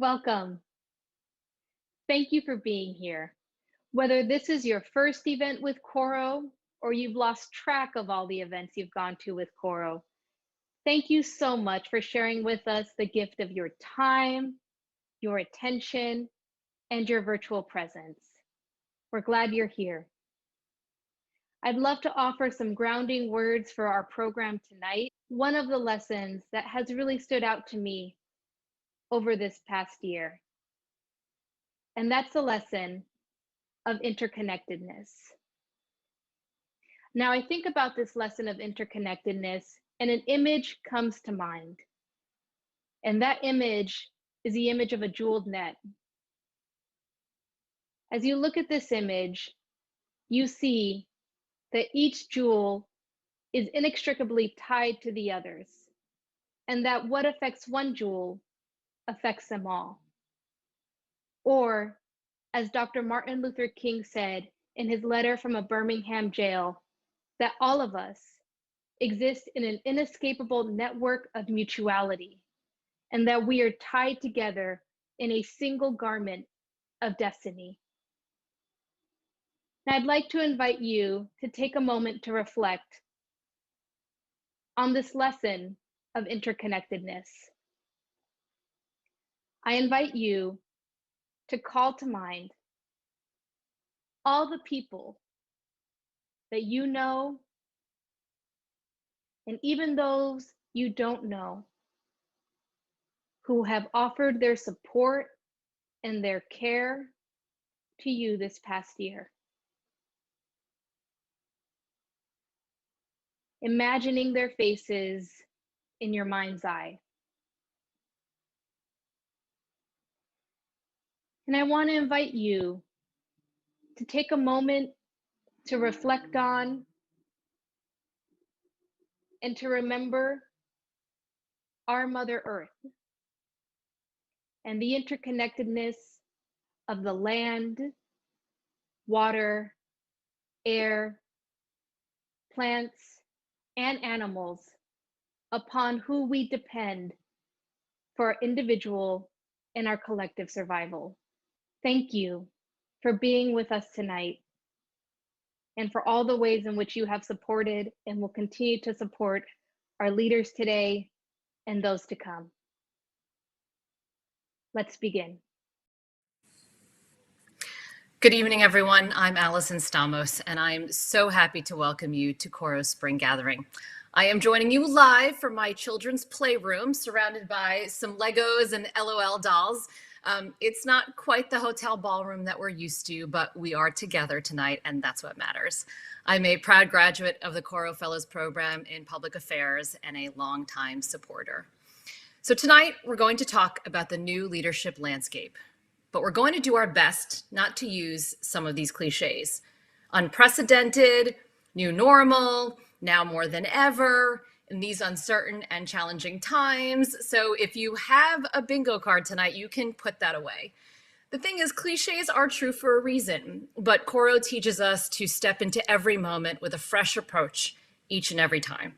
Welcome. Thank you for being here. Whether this is your first event with Coro or you've lost track of all the events you've gone to with Coro, thank you so much for sharing with us the gift of your time, your attention, and your virtual presence. We're glad you're here. I'd love to offer some grounding words for our program tonight. One of the lessons that has really stood out to me over this past year, and that's the lesson of interconnectedness. Now, I think about this lesson of interconnectedness, and an image comes to mind. And that image is the image of a jeweled net. As you look at this image, you see that each jewel is inextricably tied to the others, and that what affects one jewel affects them all. Or, as Dr. Martin Luther King said in his letter from a Birmingham jail, that all of us exist in an inescapable network of mutuality, and that we are tied together in a single garment of destiny. And I'd like to invite you to take a moment to reflect on this lesson of interconnectedness. I invite you to call to mind all the people that you know, and even those you don't know, who have offered their support and their care to you this past year. Imagining their faces in your mind's eye. And I want to invite you to take a moment to reflect on and to remember our Mother Earth and the interconnectedness of the land, water, air, plants, and animals upon who we depend for our individual and our collective survival. Thank you for being with us tonight and for all the ways in which you have supported and will continue to support our leaders today and those to come. Let's begin. Good evening, everyone. I'm Allison Stamos, and I'm so happy to welcome you to Coro's Spring Gathering. I am joining you live from my children's playroom, surrounded by some Legos and LOL dolls. It's not quite the hotel ballroom that we're used to, but we are together tonight, and that's what matters. I'm a proud graduate of the Coro Fellows Program in Public Affairs and a longtime supporter. So tonight, we're going to talk about the new leadership landscape. But we're going to do our best not to use some of these cliches. Unprecedented, new normal, now more than ever, in these uncertain and challenging times. So if you have a bingo card tonight, you can put that away. The thing is, cliches are true for a reason, but Coro teaches us to step into every moment with a fresh approach each and every time.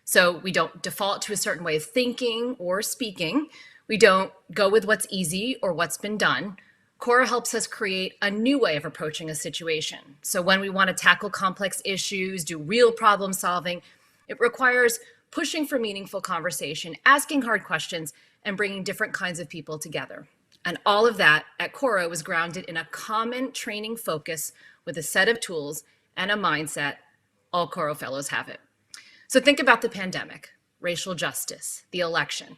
So we don't default to a certain way of thinking or speaking. We don't go with what's easy or what's been done. Coro helps us create a new way of approaching a situation. So when we want to tackle complex issues, do real problem solving, it requires pushing for meaningful conversation, asking hard questions, and bringing different kinds of people together. And all of that at Coro is grounded in a common training focus with a set of tools and a mindset. All Coro Fellows have it. So think about the pandemic, racial justice, the election.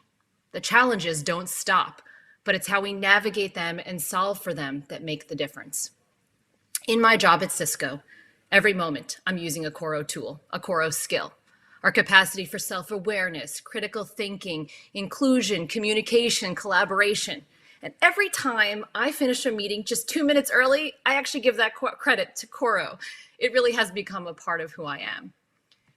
The challenges don't stop, but it's how we navigate them and solve for them that make the difference. In my job at Cisco, every moment I'm using a Coro tool, a Coro skill. Our capacity for self-awareness, critical thinking, inclusion, communication, collaboration. And every time I finish a meeting just 2 minutes early, I actually give that credit to Coro. It really has become a part of who I am.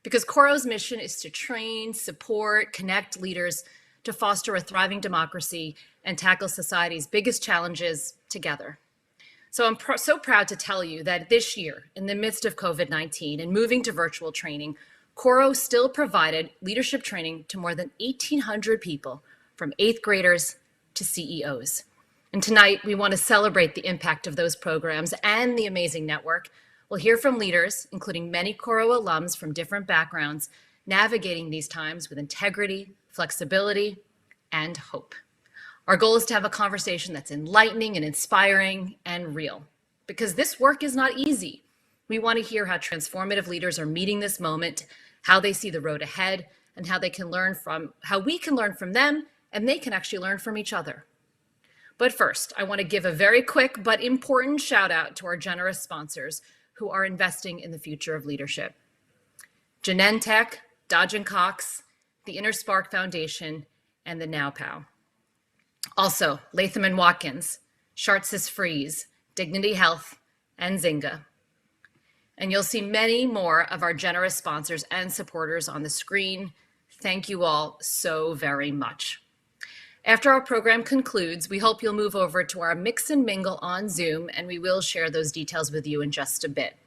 Because Coro's mission is to train, support, connect leaders to foster a thriving democracy and tackle society's biggest challenges together. So I'm so proud to tell you that this year, in the midst of COVID-19 and moving to virtual training, Coro still provided leadership training to more than 1,800 people, from 8th graders to CEOs. And tonight, we want to celebrate the impact of those programs and the amazing network. We'll hear from leaders, including many Coro alums from different backgrounds, navigating these times with integrity, flexibility, and hope. Our goal is to have a conversation that's enlightening and inspiring and real, because this work is not easy. We want to hear how transformative leaders are meeting this moment, how they see the road ahead, and how we can learn from them, and they can actually learn from each other. But first, I want to give a very quick but important shout out to our generous sponsors who are investing in the future of leadership. Genentech, Dodge & Cox, the Inner Spark Foundation, and the NowPow. Also, Latham & Watkins, Shartzis Freeze, Dignity Health, and Zynga. And you'll see many more of our generous sponsors and supporters on the screen. Thank you all so very much. After our program concludes, we hope you'll move over to our Mix and Mingle on Zoom, and we will share those details with you in just a bit.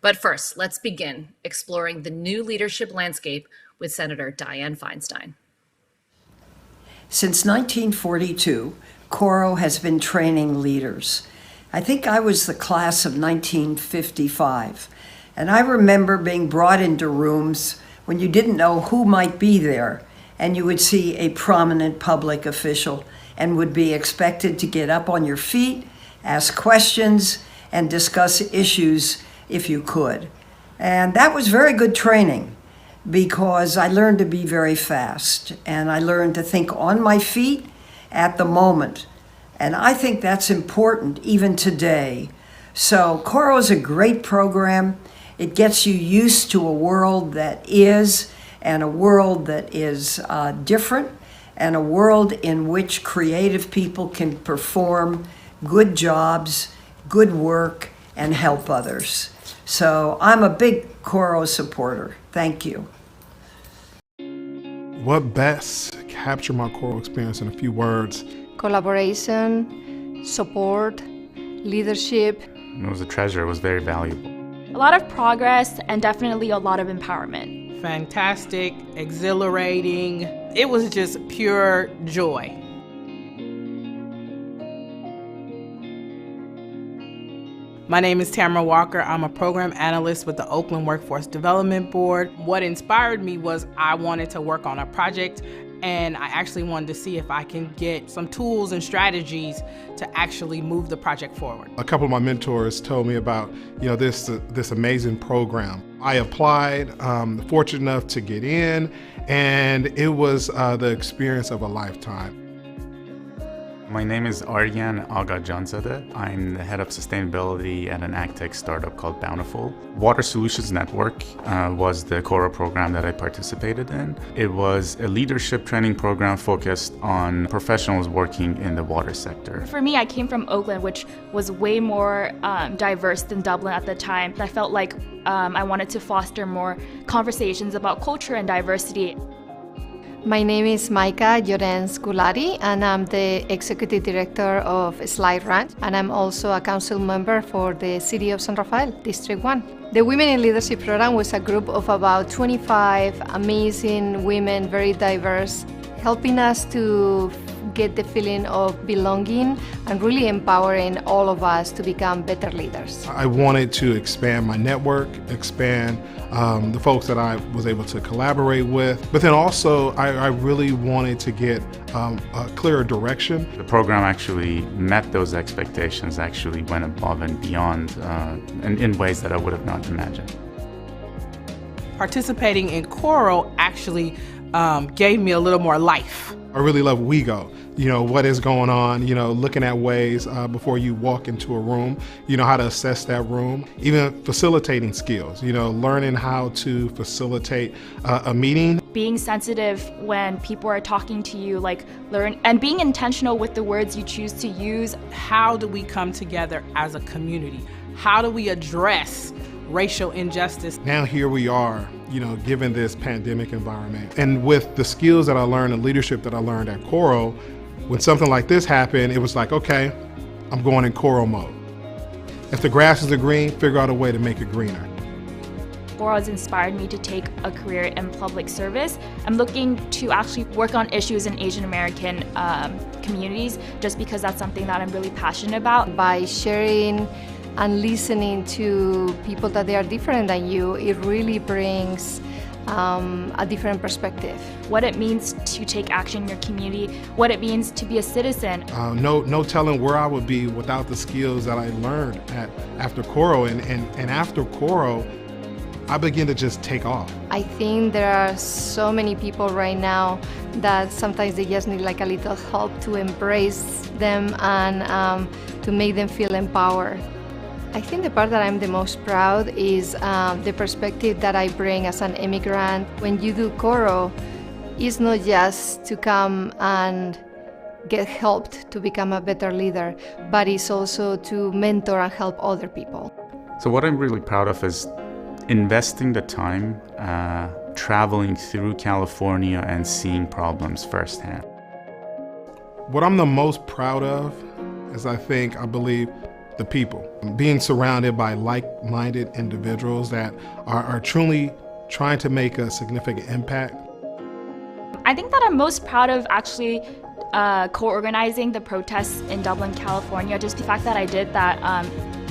But first, let's begin exploring the new leadership landscape with Senator Dianne Feinstein. Since 1942, Coro has been training leaders. I think I was the class of 1955, and I remember being brought into rooms when you didn't know who might be there, and you would see a prominent public official and would be expected to get up on your feet, ask questions, and discuss issues if you could. And that was very good training because I learned to be very fast and I learned to think on my feet at the moment. And I think that's important even today. So Coro is a great program. It gets you used to a world that is, and a world that is different, and a world in which creative people can perform good jobs, good work, and help others. So I'm a big Coro supporter. Thank you. What best captured my Coro experience in a few words? Collaboration, support, leadership. It was a treasure. It was very valuable. A lot of progress and definitely a lot of empowerment. Fantastic, exhilarating. It was just pure joy. My name is Tamara Walker. I'm a program analyst with the Oakland Workforce Development Board. What inspired me was I wanted to work on a project, and I actually wanted to see if I can get some tools and strategies to actually move the project forward. A couple of my mentors told me about, this amazing program. I applied, fortunate enough to get in, and it was the experience of a lifetime. My name is Aryan Agajanzadeh. I'm the head of sustainability at an agtech startup called Bountiful. Water Solutions Network was the Coro program that I participated in. It was a leadership training program focused on professionals working in the water sector. For me, I came from Oakland, which was way more diverse than Dublin at the time. I felt like I wanted to foster more conversations about culture and diversity. My name is Maika Llorens Gulari, and I'm the Executive Director of Slide Ranch, and I'm also a council member for the City of San Rafael, District 1. The Women in Leadership program was a group of about 25 amazing women, very diverse, helping us to get the feeling of belonging and really empowering all of us to become better leaders. I wanted to expand my network, expand the folks that I was able to collaborate with, but then also I really wanted to get a clearer direction. The program actually met those expectations, actually went above and beyond in ways that I would have not imagined. Participating in Coro actually gave me a little more life. I really love WeGo. What is going on, looking at ways before you walk into a room, how to assess that room, even facilitating skills, learning how to facilitate a meeting. Being sensitive when people are talking to you, learn and being intentional with the words you choose to use. How do we come together as a community? How do we address racial injustice? Now here we are, given this pandemic environment. And with the skills that I learned and leadership that I learned at Coro, when something like this happened, it was like, okay, I'm going in Coro mode. If the grass isn't green, figure out a way to make it greener. Coro has inspired me to take a career in public service. I'm looking to actually work on issues in Asian American communities, just because that's something that I'm really passionate about. By sharing and listening to people that they are different than you, it really brings a different perspective. What it means to take action in your community, what it means to be a citizen. No telling where I would be without the skills that I learned after Coro. And after Coro, I began to just take off. I think there are so many people right now that sometimes they just need like a little help to embrace them and to make them feel empowered. I think the part that I'm the most proud is the perspective that I bring as an immigrant. When you do Coro, it's not just to come and get helped to become a better leader, but it's also to mentor and help other people. So what I'm really proud of is investing the time traveling through California and seeing problems firsthand. What I'm the most proud of is I believe, the people. Being surrounded by like-minded individuals that are truly trying to make a significant impact. I think that I'm most proud of actually co-organizing the protests in Dublin, California. Just the fact that I did that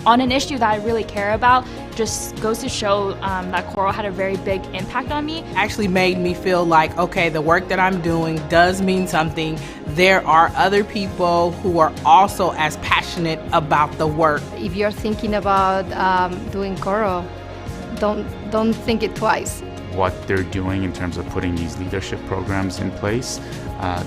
on an issue that I really care about just goes to show that Coro had a very big impact on me. Actually made me feel like, okay, the work that I'm doing does mean something. There are other people who are also as passionate about the work. If you're thinking about doing Coro, don't think it twice. What they're doing in terms of putting these leadership programs in place,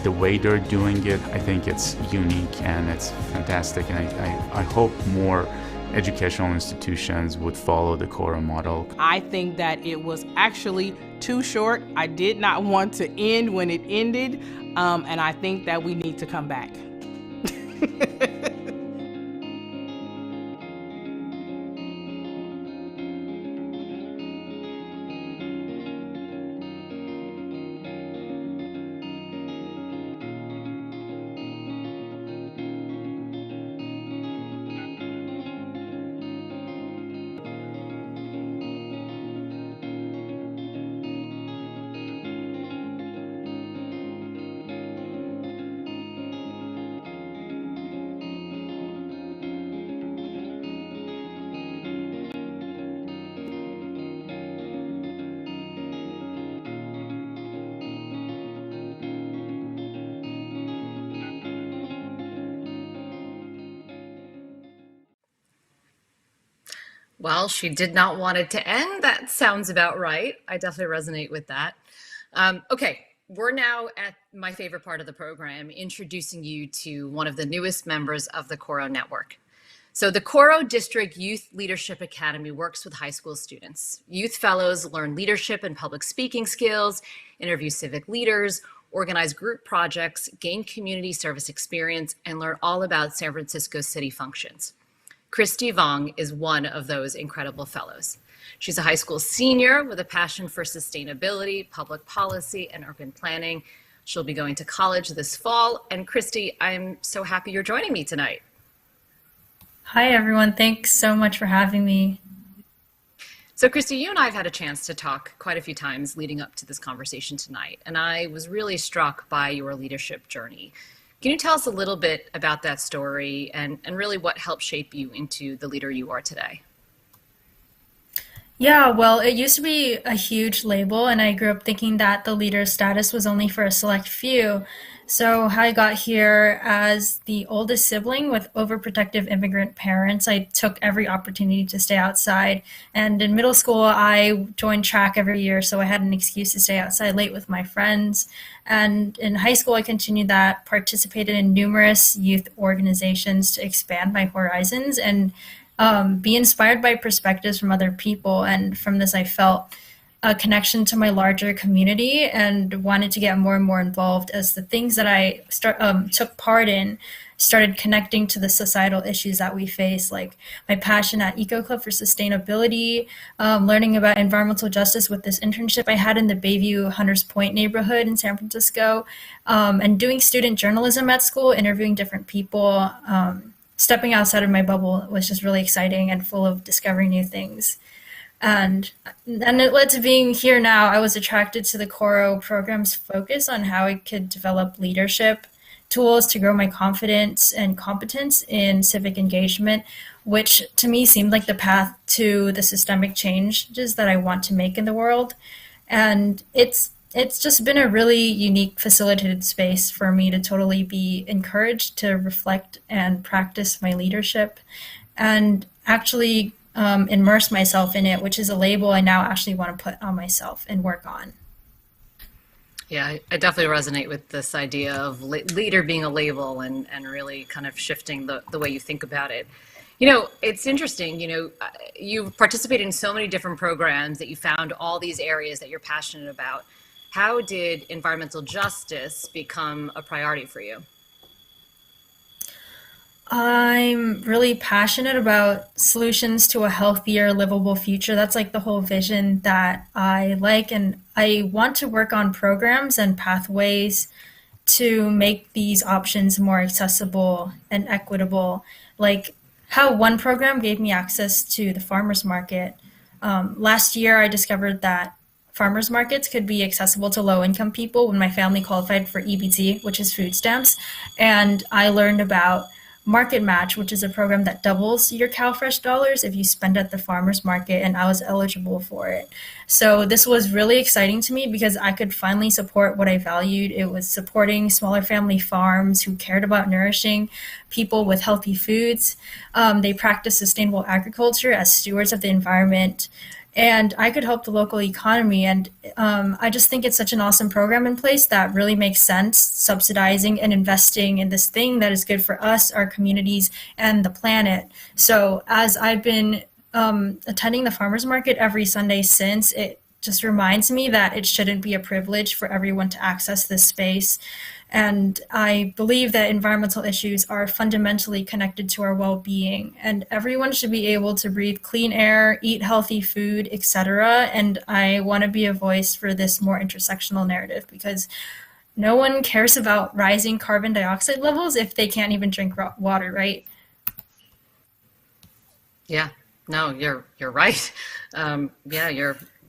the way they're doing it, I think it's unique and it's fantastic. And I hope more educational institutions would follow the Coro model. I think that it was actually too short. I did not want to end when it ended, and I think that we need to come back. Well, she did not want it to end. That sounds about right. I definitely resonate with that. Okay, we're now at my favorite part of the program, introducing you to one of the newest members of the Coro network. So the Coro District Youth Leadership Academy works with high school students. Youth fellows learn leadership and public speaking skills, interview civic leaders, organize group projects, gain community service experience, and learn all about San Francisco city functions. Christy Vong is one of those incredible fellows. She's a high school senior with a passion for sustainability, public policy, and urban planning. She'll be going to college this fall. And Christy, I'm so happy you're joining me tonight. Hi, everyone. Thanks so much for having me. So Christy, you and I have had a chance to talk quite a few times leading up to this conversation tonight, and I was really struck by your leadership journey. Can you tell us a little bit about that story and really what helped shape you into the leader you are today? Yeah, well, it used to be a huge label, and I grew up thinking that the leader status was only for a select few. So how I got here as the oldest sibling with overprotective immigrant parents, I took every opportunity to stay outside. And in middle school, I joined track every year, so I had an excuse to stay outside late with my friends. And in high school, I continued that, participated in numerous youth organizations to expand my horizons and be inspired by perspectives from other people. And from this, I felt a connection to my larger community and wanted to get more and more involved as the things that I took part in started connecting to the societal issues that we face, like my passion at Eco Club for sustainability, learning about environmental justice with this internship I had in the Bayview Hunters Point neighborhood in San Francisco, and doing student journalism at school, interviewing different people. Stepping outside of my bubble was just really exciting and full of discovering new things. And it led to being here now. I was attracted to the Coro program's focus on how it could develop leadership tools to grow my confidence and competence in civic engagement, which to me seemed like the path to the systemic changes that I want to make in the world. And it's just been a really unique facilitated space for me to totally be encouraged to reflect and practice my leadership and actually immerse myself in it, which is a label I now actually want to put on myself and work on. Yeah, I definitely resonate with this idea of leader being a label and really kind of shifting the way you think about it. You know, it's interesting, you know, you've participated in so many different programs that you found all these areas that you're passionate about. How did environmental justice become a priority for you? I'm really passionate about solutions to a healthier, livable future. That's like the whole vision that I like. And I want to work on programs and pathways to make these options more accessible and equitable. Like how one program gave me access to the farmers market. Last year, I discovered that farmers markets could be accessible to low income people when my family qualified for EBT, which is food stamps. And I learned about Market Match, which is a program that doubles your CalFresh dollars if you spend at the farmers market, and I was eligible for it. So this was really exciting to me because I could finally support what I valued. It was supporting smaller family farms who cared about nourishing people with healthy foods. They practiced sustainable agriculture as stewards of the environment, and I could help the local economy. And I just think it's such an awesome program in place that really makes sense, subsidizing and investing in this thing that is good for us, our communities, and the planet. So as I've been attending the farmers market every Sunday since, it just reminds me that it shouldn't be a privilege for everyone to access this space. And I believe that environmental issues are fundamentally connected to our well-being, and everyone should be able to breathe clean air, eat healthy food, etc. And I want to be a voice for this more intersectional narrative because no one cares about rising carbon dioxide levels if they can't even drink water, right? Yeah, no, you're right. Yeah,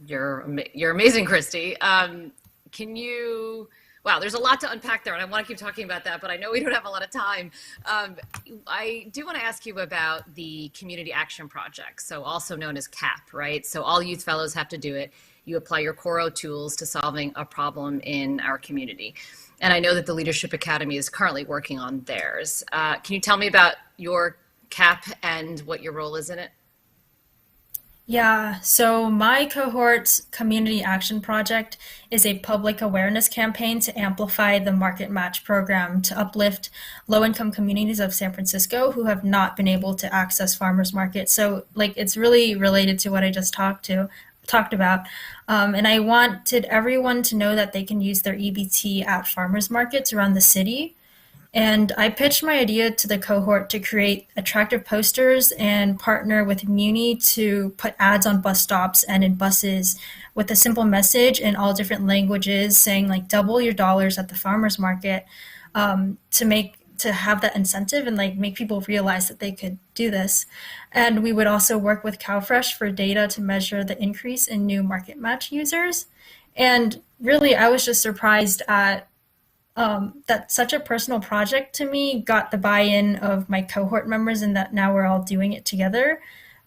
you're amazing, Christy. Can you? Wow, there's a lot to unpack there, and I want to keep talking about that, but I know we don't have a lot of time. I do want to ask you about the Community Action Project, so also known as CAP, right? So all youth fellows have to do it. You apply your Coro tools to solving a problem in our community. And I know that the Leadership Academy is currently working on theirs. Can you tell me about your CAP and what your role is in it? Yeah, so my cohort's Community Action Project is a public awareness campaign to amplify the Market Match program to uplift low-income communities of San Francisco who have not been able to access farmers markets. So like it's really related to what I just talked about. And I wanted everyone to know that they can use their EBT at farmers markets around the city. And I pitched my idea to the cohort to create attractive posters and partner with Muni to put ads on bus stops and in buses with a simple message in all different languages saying like double your dollars at the farmers market, to have that incentive and like make people realize that they could do this. And we would also work with CalFresh for data to measure the increase in new Market Match users. And really, I was just surprised at that such a personal project to me got the buy-in of my cohort members and that now we're all doing it together.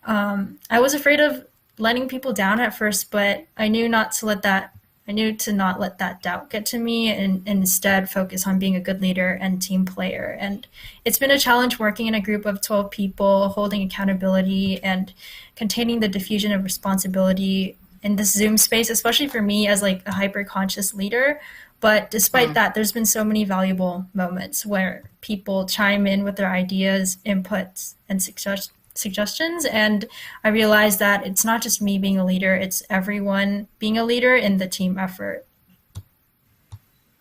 I was afraid of letting people down at first, but I knew to not let that doubt get to me and instead focus on being a good leader and team player. And it's been a challenge working in a group of 12 people, holding accountability and containing the diffusion of responsibility in this Zoom space, especially for me as like a hyper-conscious leader. But despite that, there's been so many valuable moments where people chime in with their ideas, inputs, and suggestions. And I realized that it's not just me being a leader, it's everyone being a leader in the team effort.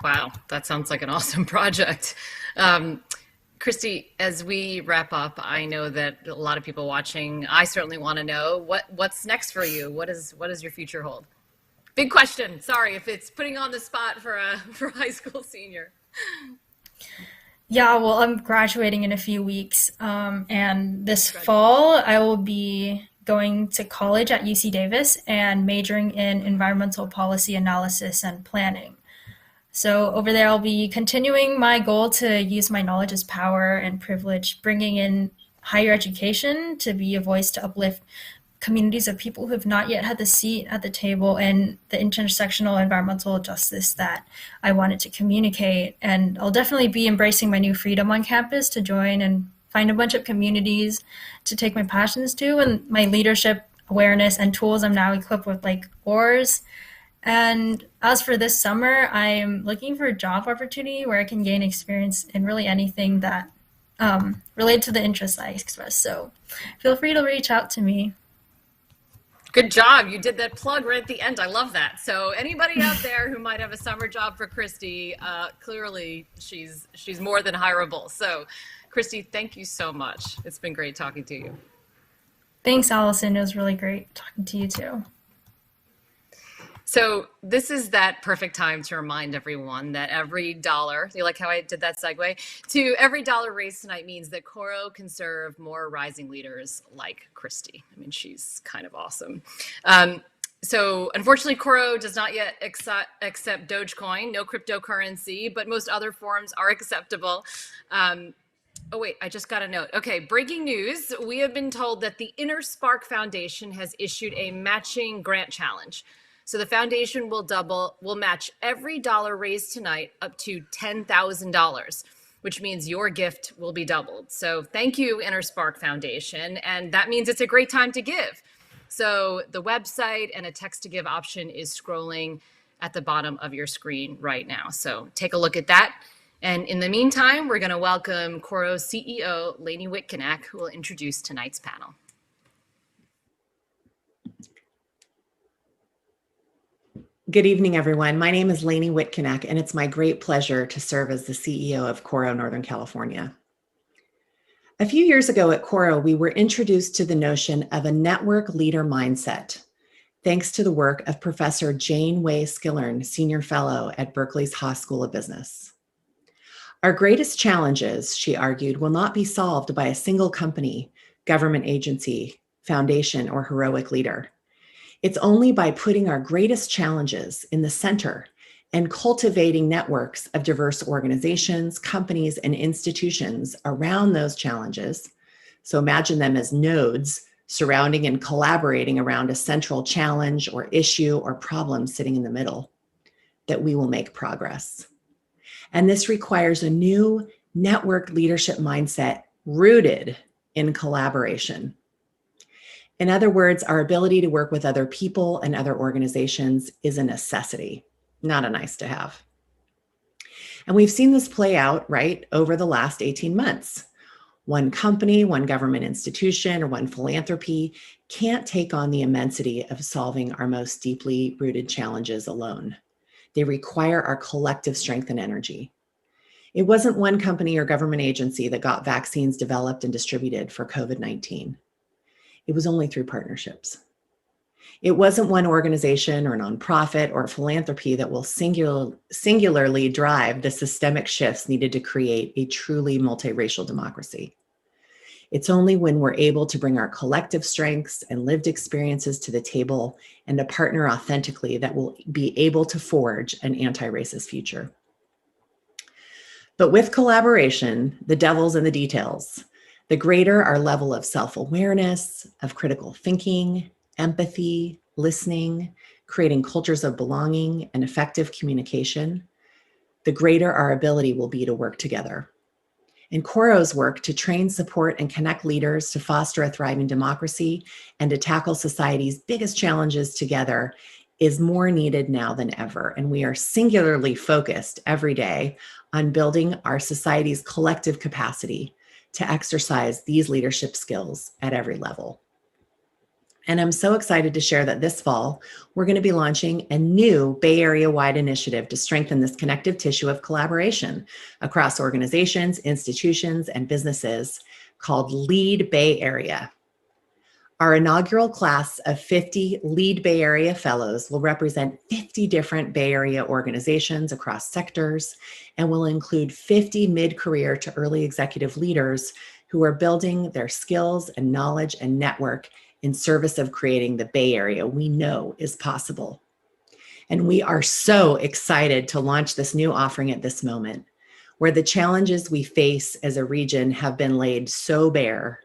Wow, that sounds like an awesome project. Christy, as we wrap up, I know that a lot of people watching, I certainly want to know what's next for you. What does your future hold? Big question. Sorry if it's putting on the spot for a high school senior. Yeah, well, I'm graduating in a few weeks, and this fall I will be going to college at UC Davis and majoring in environmental policy analysis and planning. So over there, I'll be continuing my goal to use my knowledge as power and privilege, bringing in higher education to be a voice to uplift communities of people who have not yet had the seat at the table, and the intersectional environmental justice that I wanted to communicate. And I'll definitely be embracing my new freedom on campus to join and find a bunch of communities to take my passions to, and my leadership awareness and tools I'm now equipped with, like oars. And as for this summer, I'm looking for a job opportunity where I can gain experience in really anything that related to the interests I express. So feel free to reach out to me. Good job. You did that plug right at the end. I love that. So anybody out there who might have a summer job for Christy, clearly she's more than hireable. So Christy, thank you so much. It's been great talking to you. Thanks, Allison. It was really great talking to you too. So this is that perfect time to remind everyone that every dollar, you like how I did that segue? To every dollar raised tonight means that Coro can serve more rising leaders like Christy. I mean, she's kind of awesome. So unfortunately, Coro does not yet accept Dogecoin, no cryptocurrency, but most other forms are acceptable. Oh, wait, I just got a note. Okay, breaking news. We have been told that the Inner Spark Foundation has issued a matching grant challenge. So the foundation will match every dollar raised tonight up to $10,000, which means your gift will be doubled. So thank you, Inner Spark Foundation. And that means it's a great time to give. So the website and a text to give option is scrolling at the bottom of your screen right now. So take a look at that. And in the meantime, we're going to welcome Coro's CEO, Lainey Witkenack, who will introduce tonight's panel. Good evening, everyone. My name is Lainey Witkenack, and it's my great pleasure to serve as the CEO of Coro Northern California. A few years ago at Coro, we were introduced to the notion of a network leader mindset, thanks to the work of Professor Jane Way Skillern, Senior Fellow at Berkeley's Haas School of Business. Our greatest challenges, she argued, will not be solved by a single company, government agency, foundation, or heroic leader. It's only by putting our greatest challenges in the center and cultivating networks of diverse organizations, companies, and institutions around those challenges. So imagine them as nodes surrounding and collaborating around a central challenge or issue or problem sitting in the middle, that we will make progress. And this requires a new network leadership mindset rooted in collaboration. In other words, our ability to work with other people and other organizations is a necessity, not a nice to have. And we've seen this play out, right, over the last 18 months. One company, one government institution, or one philanthropy can't take on the immensity of solving our most deeply rooted challenges alone. They require our collective strength and energy. It wasn't one company or government agency that got vaccines developed and distributed for COVID-19. It was only through partnerships. It wasn't one organization or nonprofit or philanthropy that will singularly drive the systemic shifts needed to create a truly multiracial democracy. It's only when we're able to bring our collective strengths and lived experiences to the table and to partner authentically that we'll be able to forge an anti-racist future. But with collaboration, the devil's in the details. The greater our level of self-awareness, of critical thinking, empathy, listening, creating cultures of belonging, and effective communication, the greater our ability will be to work together. And Coro's work to train, support, and connect leaders to foster a thriving democracy and to tackle society's biggest challenges together is more needed now than ever. And we are singularly focused every day on building our society's collective capacity to exercise these leadership skills at every level. And I'm so excited to share that this fall, we're going to be launching a new Bay Area-wide initiative to strengthen this connective tissue of collaboration across organizations, institutions, and businesses called Lead Bay Area. Our inaugural class of 50 Lead Bay Area Fellows will represent 50 different Bay Area organizations across sectors and will include 50 mid-career to early executive leaders who are building their skills and knowledge and network in service of creating the Bay Area we know is possible. And we are so excited to launch this new offering at this moment, where the challenges we face as a region have been laid so bare,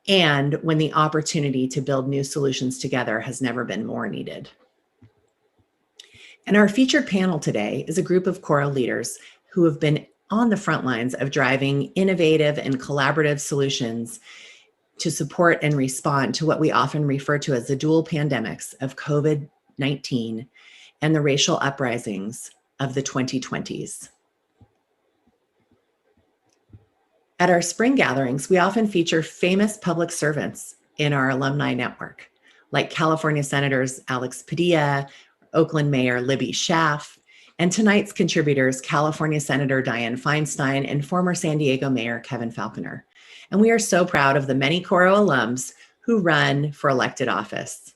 and when the opportunity to build new solutions together has never been more needed. And our featured panel today is a group of Coro leaders who have been on the front lines of driving innovative and collaborative solutions to support and respond to what we often refer to as the dual pandemics of COVID-19 and the racial uprisings of the 2020s. At our spring gatherings, we often feature famous public servants in our alumni network, like California Senators Alex Padilla, Oakland Mayor Libby Schaaf, and tonight's contributors, California Senator Dianne Feinstein and former San Diego Mayor Kevin Falconer. And we are so proud of the many Coro alums who run for elected office.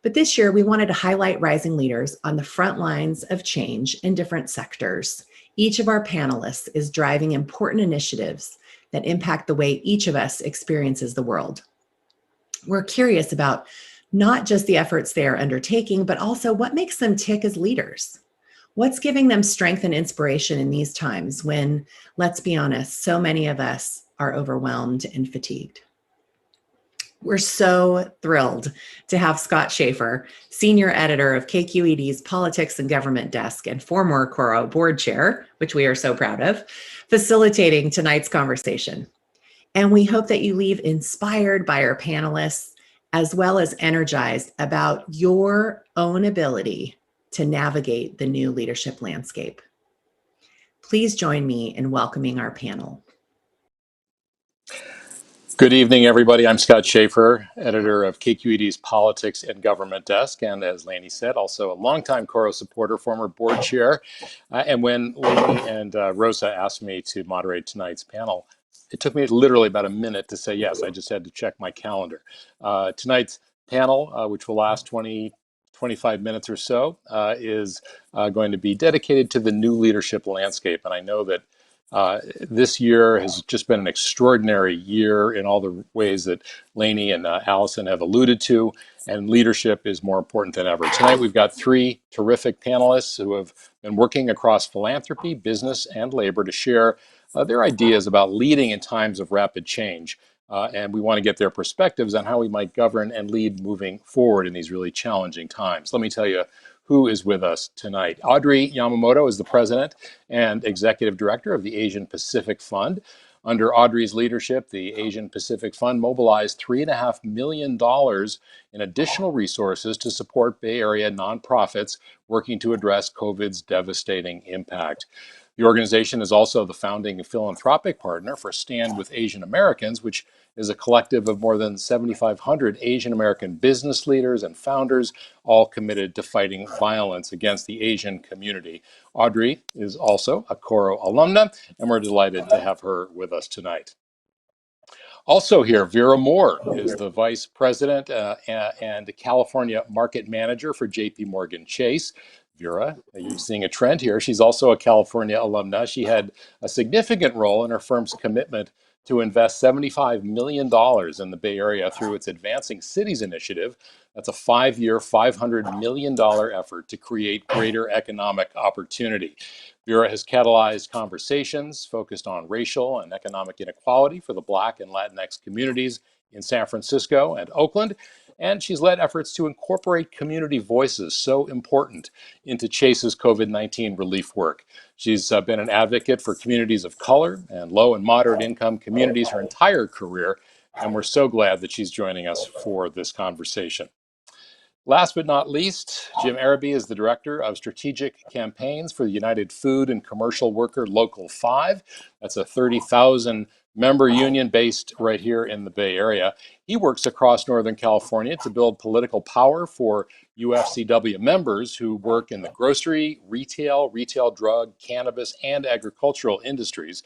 But this year, we wanted to highlight rising leaders on the front lines of change in different sectors. Each of our panelists is driving important initiatives that impact the way each of us experiences the world. We're curious about not just the efforts they are undertaking, but also what makes them tick as leaders. What's giving them strength and inspiration in these times when, let's be honest, so many of us are overwhelmed and fatigued. We're so thrilled to have Scott Schaefer, senior editor of KQED's Politics and Government Desk and former Coro board chair, which we are so proud of, facilitating tonight's conversation. And we hope that you leave inspired by our panelists, as well as energized about your own ability to navigate the new leadership landscape. Please join me in welcoming our panel. Good evening, everybody. I'm Scott Schaefer, editor of KQED's Politics and Government Desk, and as Laney said, also a longtime Coro supporter, former board chair. And when Laney and Rosa asked me to moderate tonight's panel, it took me literally about a minute to say yes. I just had to check my calendar. Tonight's panel, which will last 25 minutes or so, is going to be dedicated to the new leadership landscape. And I know that this year has just been an extraordinary year in all the ways that Laney and Allison have alluded to, and leadership is more important than ever. Tonight we've got three terrific panelists who have been working across philanthropy, business, and labor to share their ideas about leading in times of rapid change. And we want to get their perspectives on how we might govern and lead moving forward in these really challenging times. Let me tell you who is with us tonight. Audrey Yamamoto is the president and executive director of the Asian Pacific Fund. Under Audrey's leadership, the Asian Pacific Fund mobilized $3.5 million in additional resources to support Bay Area nonprofits working to address COVID's devastating impact. The organization is also the founding philanthropic partner for Stand with Asian Americans, which is a collective of more than 7,500 Asian American business leaders and founders, all committed to fighting violence against the Asian community. Audrey is also a Coro alumna, and we're delighted to have her with us tonight. Also here, Vera Moore is the Vice President and California Market Manager for JP Morgan Chase. Vera, you're seeing a trend here. She's also a California alumna. She had a significant role in her firm's commitment to invest $75 million in the Bay Area through its Advancing Cities initiative. That's a 5-year, $500 million effort to create greater economic opportunity. Vera has catalyzed conversations focused on racial and economic inequality for the Black and Latinx communities in San Francisco and Oakland, and she's led efforts to incorporate community voices, so important, into Chase's COVID-19 relief work. She's been an advocate for communities of color and low and moderate income communities her entire career, and we're so glad that she's joining us for this conversation. Last but not least, Jim Araby is the Director of Strategic Campaigns for the United Food and Commercial Worker Local 5. That's a 30,000 member union based right here in the Bay Area. He works across Northern California to build political power for UFCW members who work in the grocery, retail drug, cannabis, and agricultural industries.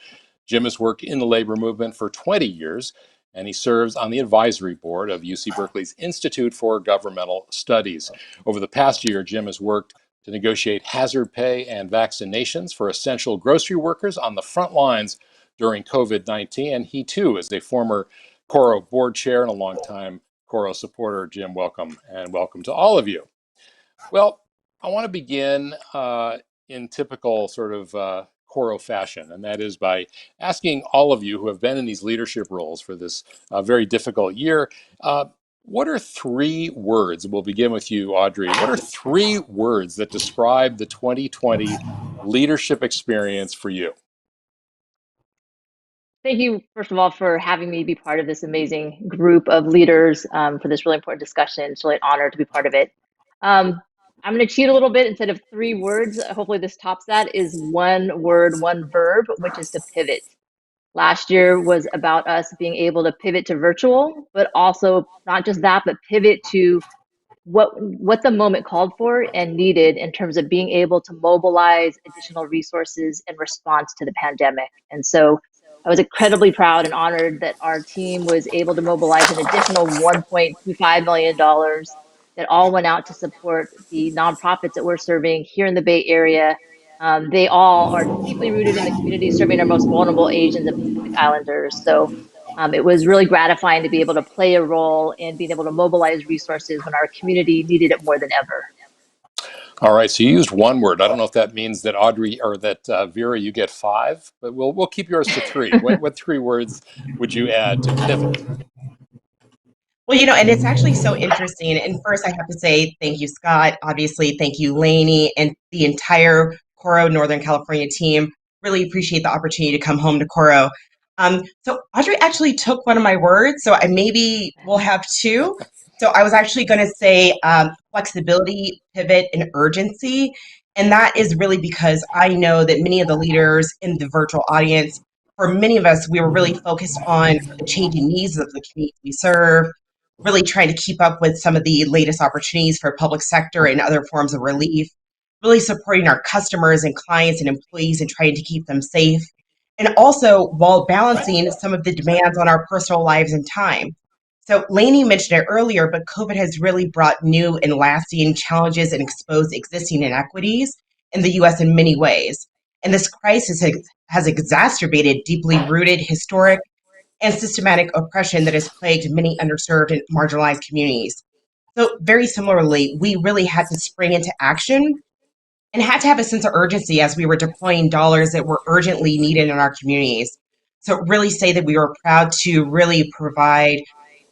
Jim has worked in the labor movement for 20 years, and he serves on the advisory board of UC Berkeley's Institute for Governmental Studies. Over the past year, Jim has worked to negotiate hazard pay and vaccinations for essential grocery workers on the front lines during COVID-19, and he too is a former Coro board chair and a longtime Coro supporter, Jim, welcome, and welcome to all of you. Well, I want to begin in typical sort of Coro fashion, and that is by asking all of you who have been in these leadership roles for this very difficult year, what are 3 words? We'll begin with you, Audrey. What are 3 words that describe the 2020 leadership experience for you? Thank you, first of all, for having me be part of this amazing group of leaders for this really important discussion. It's really an honor to be part of it. I'm going to cheat a little bit. Instead of 3 words, hopefully this tops that, is 1 word, 1 verb, which is to pivot. Last year was about us being able to pivot to virtual, but also not just that, but pivot to what the moment called for and needed in terms of being able to mobilize additional resources in response to the pandemic. And so I was incredibly proud and honored that our team was able to mobilize an additional $1.25 million that all went out to support the nonprofits that we're serving here in the Bay Area. They all are deeply rooted in the community, serving our most vulnerable Asians and Pacific Islanders. So it was really gratifying to be able to play a role in being able to mobilize resources when our community needed it more than ever. All right, so you used 1 word. I don't know if that means that Audrey or that Vera, you get 5, but we'll keep yours to 3. What 3 words would you add to pivot? Well, and it's actually so interesting. And first, I have to say thank you, Scott. Obviously, thank you, Lainey, and the entire Coro Northern California team. Really appreciate the opportunity to come home to Coro. So Audrey actually took one of my words, so I maybe will have 2. So I was actually going to say flexibility, pivot, and urgency. And that is really because I know that many of the leaders in the virtual audience, for many of us, we were really focused on the changing needs of the community we serve, really trying to keep up with some of the latest opportunities for public sector and other forms of relief, really supporting our customers and clients and employees and trying to keep them safe. And also while balancing some of the demands on our personal lives and time. So Lainey mentioned it earlier, but COVID has really brought new and lasting challenges and exposed existing inequities in the US in many ways. And this crisis has exacerbated deeply rooted historic and systematic oppression that has plagued many underserved and marginalized communities. So very similarly, we really had to spring into action and had to have a sense of urgency as we were deploying dollars that were urgently needed in our communities. So really say that we were proud to really provide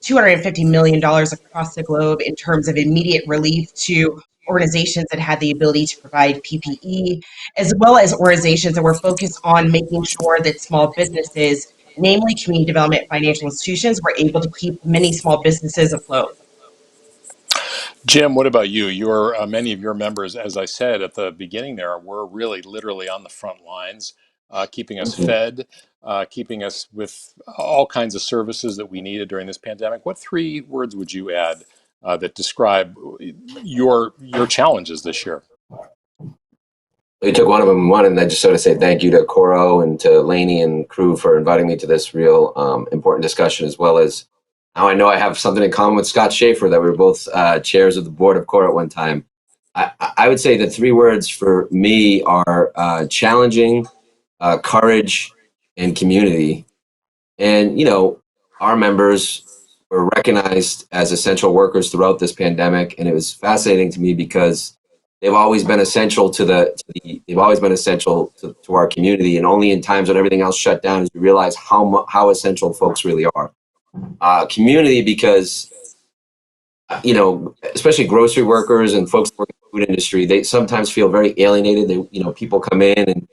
$250 million across the globe in terms of immediate relief to organizations that had the ability to provide PPE, as well as organizations that were focused on making sure that small businesses, namely community development financial institutions, were able to keep many small businesses afloat. Jim, what about you? Many of your members, as I said at the beginning there, were really literally on the front lines, keeping us fed, keeping us with all kinds of services that we needed during this pandemic. What 3 words would you add that describe your challenges this year? You took one of them, and I just sort of say thank you to Coro and to Lainey and crew for inviting me to this real important discussion, as well as now I know I have something in common with Scott Schaefer, that we were both chairs of the board of Coro at one time. I would say the 3 words for me are challenging, courage, and community. And, our members were recognized as essential workers throughout this pandemic, and it was fascinating to me because they've always been essential to our community, and only in times when everything else shut down is we realize how essential folks really are. Community, because especially grocery workers and folks working in the food industry, they sometimes feel very alienated. People come in and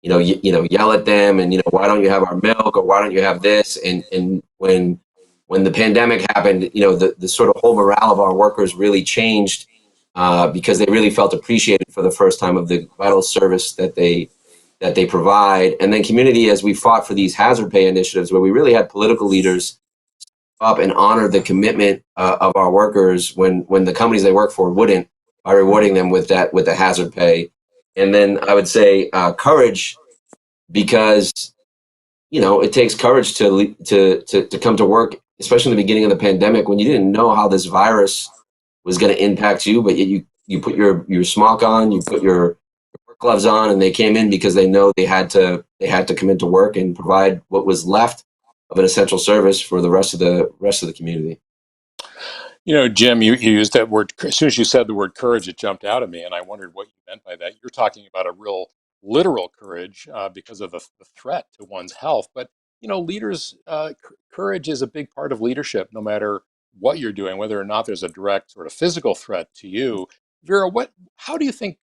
yell at them, and why don't you have our milk, or why don't you have this? And when the pandemic happened, the sort of whole morale of our workers really changed. Because they really felt appreciated for the first time of the vital service that they provide. And then community, as we fought for these hazard pay initiatives, where we really had political leaders up and honor the commitment of our workers when the companies they work for wouldn't, by rewarding them with the hazard pay. And then I would say courage, because it takes courage to come to work, especially in the beginning of the pandemic, when you didn't know how this virus was going to impact you, but you put your smock on, you put your work gloves on, and they came in because they know they had to come into work and provide what was left of an essential service for the rest of the community. Jim, you used that word. As soon as you said the word courage, it jumped out at me, and I wondered what you meant by that. You're talking about a real literal courage because of the threat to one's health. But, leaders, courage is a big part of leadership, no matter what you're doing, whether or not there's a direct sort of physical threat to you. Vera, how do you think,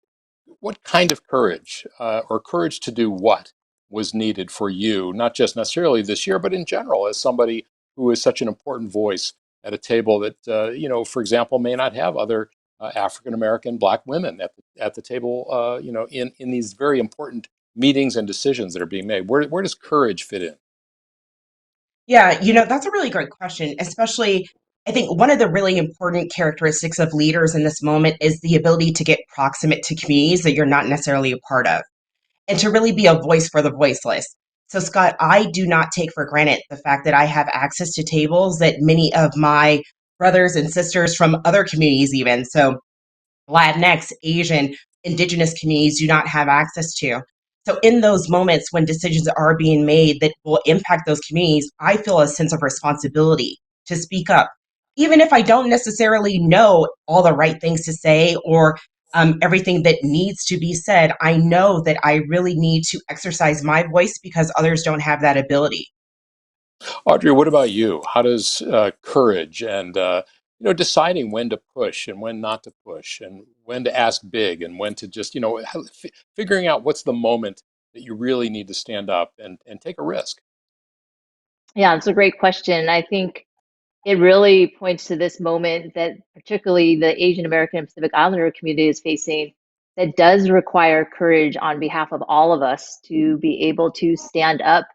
what kind of courage or courage to do what was needed for you, not just necessarily this year, but in general, as somebody who is such an important voice at a table that, for example, may not have other African American Black women at the table, in these very important meetings and decisions that are being made? Where does courage fit in? Yeah, that's a really great question, especially I think one of the really important characteristics of leaders in this moment is the ability to get proximate to communities that you're not necessarily a part of and to really be a voice for the voiceless. So, Scott, I do not take for granted the fact that I have access to tables that many of my brothers and sisters from other communities, even so Latinx, Asian, Indigenous communities do not have access to. So, in those moments when decisions are being made that will impact those communities, I feel a sense of responsibility to speak up. Even if I don't necessarily know all the right things to say or everything that needs to be said, I know that I really need to exercise my voice because others don't have that ability. Audrey, what about you? How does courage and deciding when to push and when not to push, and when to ask big and when to just figuring out what's the moment that you really need to stand up and take a risk? Yeah, it's a great question. I think it really points to this moment that particularly the Asian American and Pacific Islander community is facing, that does require courage on behalf of all of us to be able to stand up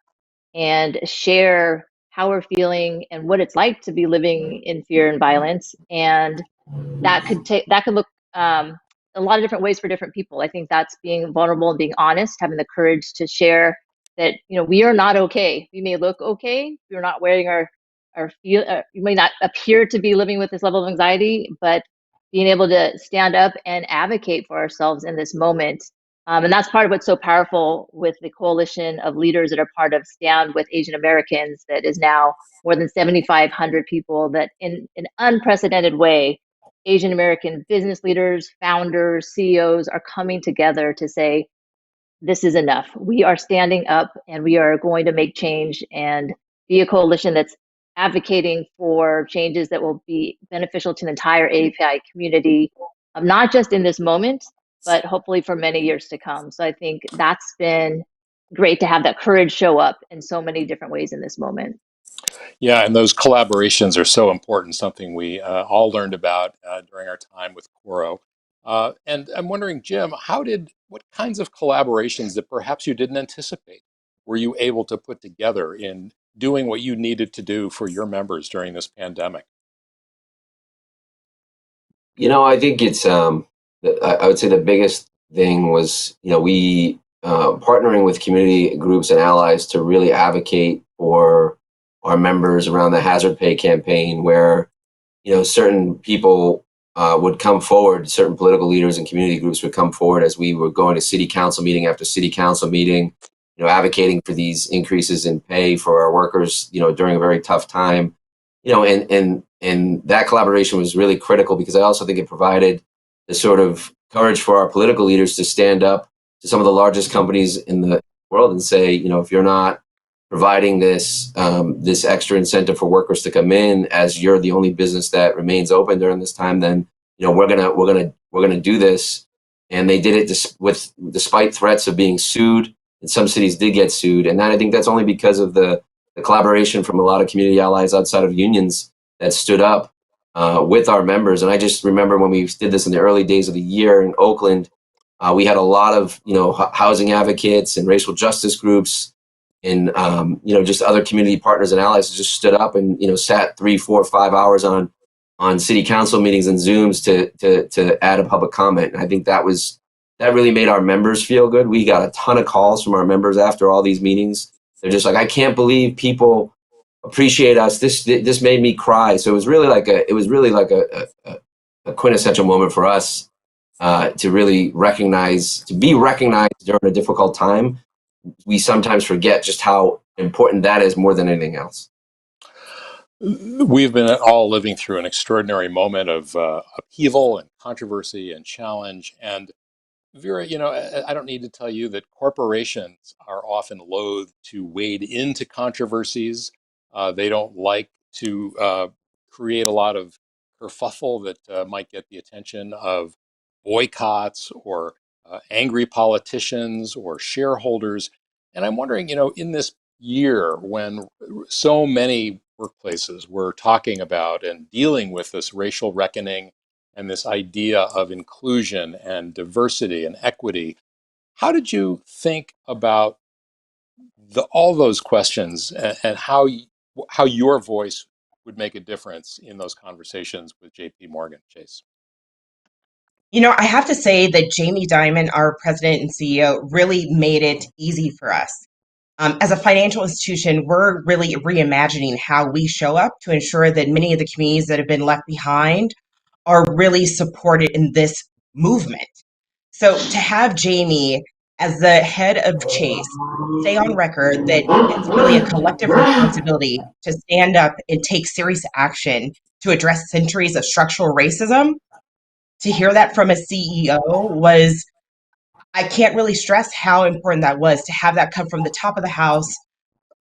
and share how we're feeling and what it's like to be living in fear and violence. And that could look a lot of different ways for different people. I think that's being vulnerable and being honest, having the courage to share that we are not okay. We may look okay. We're not wearing our feel. We may not appear to be living with this level of anxiety, but being able to stand up and advocate for ourselves in this moment. And that's part of what's so powerful with the coalition of leaders that are part of Stand with Asian Americans, that is now more than 7,500 people, that in an unprecedented way, Asian American business leaders, founders, CEOs are coming together to say, this is enough. We are standing up and we are going to make change and be a coalition that's advocating for changes that will be beneficial to the entire API community, not just in this moment, but hopefully for many years to come. So I think that's been great to have that courage show up in so many different ways in this moment. Yeah, and those collaborations are so important, something we all learned about during our time with Coro. And I'm wondering, Jim, what kinds of collaborations that perhaps you didn't anticipate were you able to put together in doing what you needed to do for your members during this pandemic? I think it's I would say the biggest thing was we partnering with community groups and allies to really advocate for our members around the hazard pay campaign, where certain people would come forward, certain political leaders and community groups would come forward as we were going to city council meeting after city council meeting, advocating for these increases in pay for our workers, during a very tough time, and that collaboration was really critical because I also think it provided the sort of courage for our political leaders to stand up to some of the largest companies in the world and say, if you're not providing this extra incentive for workers to come in, as you're the only business that remains open during this time, then we're gonna do this. And they did it despite threats of being sued, and some cities did get sued. And I think that's only because of the collaboration from a lot of community allies outside of unions that stood up with our members. And I just remember when we did this in the early days of the year in Oakland, we had a lot of housing advocates and racial justice groups and just other community partners and allies just stood up and sat 3, 4, 5 hours on city council meetings and Zooms to add a public comment. And I think that really made our members feel good. We got a ton of calls from our members after all these meetings. They're just like, I can't believe people appreciate us. This made me cry. So it was really like a quintessential moment for us to really be recognized during a difficult time. We sometimes forget just how important that is more than anything else. We've been all living through an extraordinary moment of upheaval and controversy and challenge. And Vera, I don't need to tell you that corporations are often loath to wade into controversies. They don't like to create a lot of kerfuffle that might get the attention of boycotts or angry politicians or shareholders. And I'm wondering, in this year when so many workplaces were talking about and dealing with this racial reckoning and this idea of inclusion and diversity and equity. How did you think about all those questions and how your voice would make a difference in those conversations with JP Morgan Chase? I have to say that Jamie Dimon, our president and CEO, really made it easy for us. As a financial institution, we're really reimagining how we show up to ensure that many of the communities that have been left behind are really supported in this movement. So to have Jamie as the head of Chase say on record that it's really a collective responsibility to stand up and take serious action to address centuries of structural racism, to hear that from a CEO was, I can't really stress how important that was to have that come from the top of the house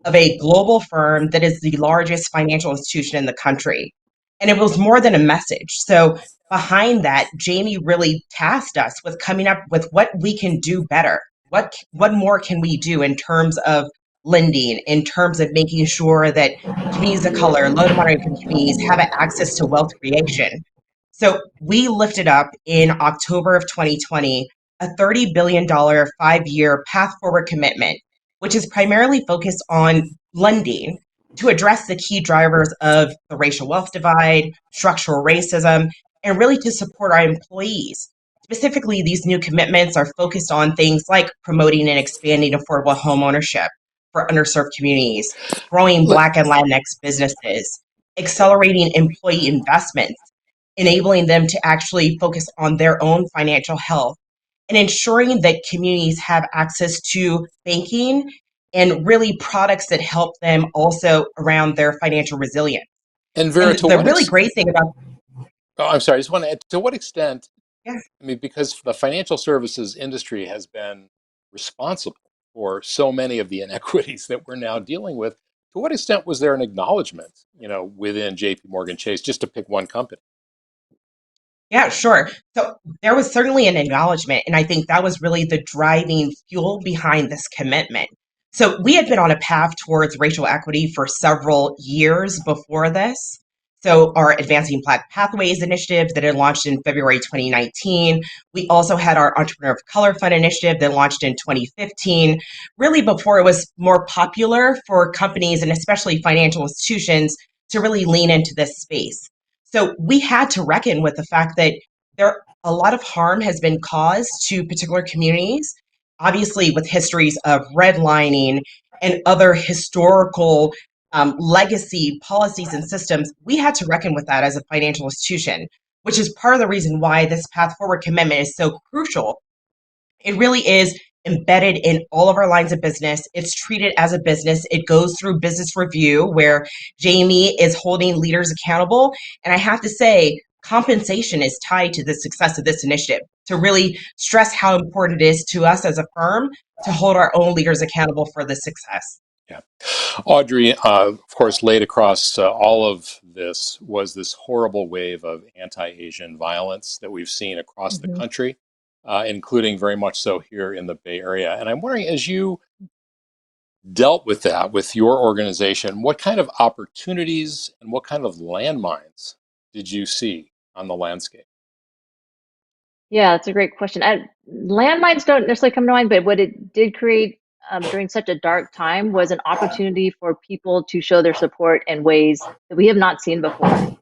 of a global firm that is the largest financial institution in the country. And it was more than a message. So behind that, Jamie really tasked us with coming up with what we can do better. What more can we do in terms of lending, in terms of making sure that communities of color, low to moderate income communities have access to wealth creation. So we lifted up in October of 2020 a $30 billion 5-year path forward commitment, which is primarily focused on lending to address the key drivers of the racial wealth divide, structural racism, and really to support our employees. Specifically, these new commitments are focused on things like promoting and expanding affordable home ownership for underserved communities, growing Black and Latinx businesses, accelerating employee investments, enabling them to actually focus on their own financial health, and ensuring that communities have access to banking and really products that help them also around their financial resilience. And Vera, And to the what really extent? great thing about Oh, I'm sorry. I just want to add, to what extent? yeah, I mean, because the financial services industry has been responsible for so many of the inequities that we're now dealing with. To what extent was there an acknowledgement, within JP Morgan Chase, just to pick one company? yeah, sure. So there was certainly an acknowledgement, and I think that was really the driving fuel behind this commitment. So we had been on a path towards racial equity for several years before this. So our Advancing Black Pathways initiative that had launched in February 2019. We also had our Entrepreneur of Color Fund initiative that launched in 2015, really before it was more popular for companies and especially financial institutions to really lean into this space. So we had to reckon with the fact that a lot of harm has been caused to particular communities, obviously with histories of redlining and other historical legacy policies and systems. We had to reckon with that as a financial institution, which is part of the reason why this path forward commitment is so crucial. It really is embedded in all of our lines of business. It's treated as a business. It goes through business review where Jamie is holding leaders accountable. And I have to say, compensation is tied to the success of this initiative to really stress how important it is to us as a firm to hold our own leaders accountable for the success. Yeah. Audrey, of course, laid across all of this was this horrible wave of anti-Asian violence that we've seen across the Mhm. country, including very much so here in the Bay Area. And I'm wondering, as you dealt with that with your organization, what kind of opportunities and what kind of landmines did you see on the landscape? Yeah, that's a great question. Landmines don't necessarily come to mind, but what it did create during such a dark time was an opportunity for people to show their support in ways that we have not seen before.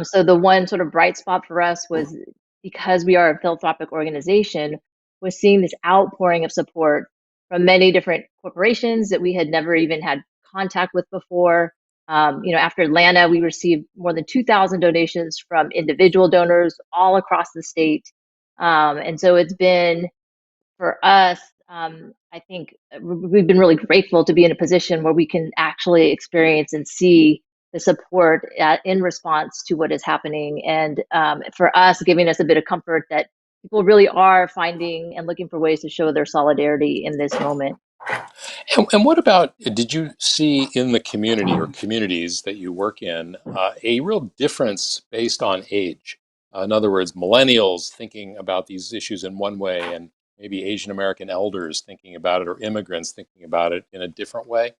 So the one sort of bright spot for us was because we are a philanthropic organization, was seeing this outpouring of support from many different corporations that we had never even had contact with before. After Atlanta, we received more than 2,000 donations from individual donors all across the state. And so it's been for us, I think we've been really grateful to be in a position where we can actually experience and see the support in response to what is happening. And for us, giving us a bit of comfort that people really are finding and looking for ways to show their solidarity in this moment. And what about, did you see in the community or communities that you work in a real difference based on age? In other words, millennials thinking about these issues in one way, and maybe Asian American elders thinking about it, or immigrants thinking about it in a different way?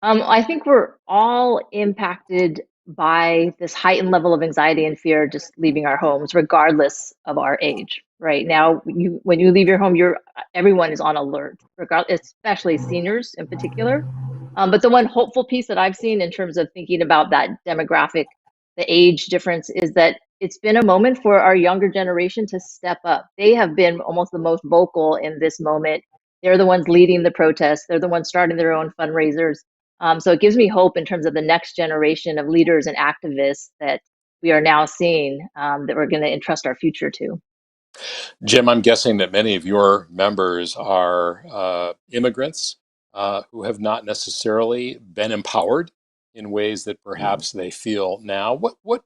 I think we're all impacted by this heightened level of anxiety and fear just leaving our homes, regardless of our age. Right now, when you leave your home, everyone is on alert, especially seniors in particular. But the one hopeful piece that I've seen in terms of thinking about that demographic, the age difference, is that it's been a moment for our younger generation to step up. They have been almost the most vocal in this moment. They're the ones leading the protests. They're the ones starting their own fundraisers. So it gives me hope in terms of the next generation of leaders and activists that we are now seeing, that we're going to entrust our future to. Jim, I'm guessing that many of your members are immigrants who have not necessarily been empowered in ways that perhaps they feel now. What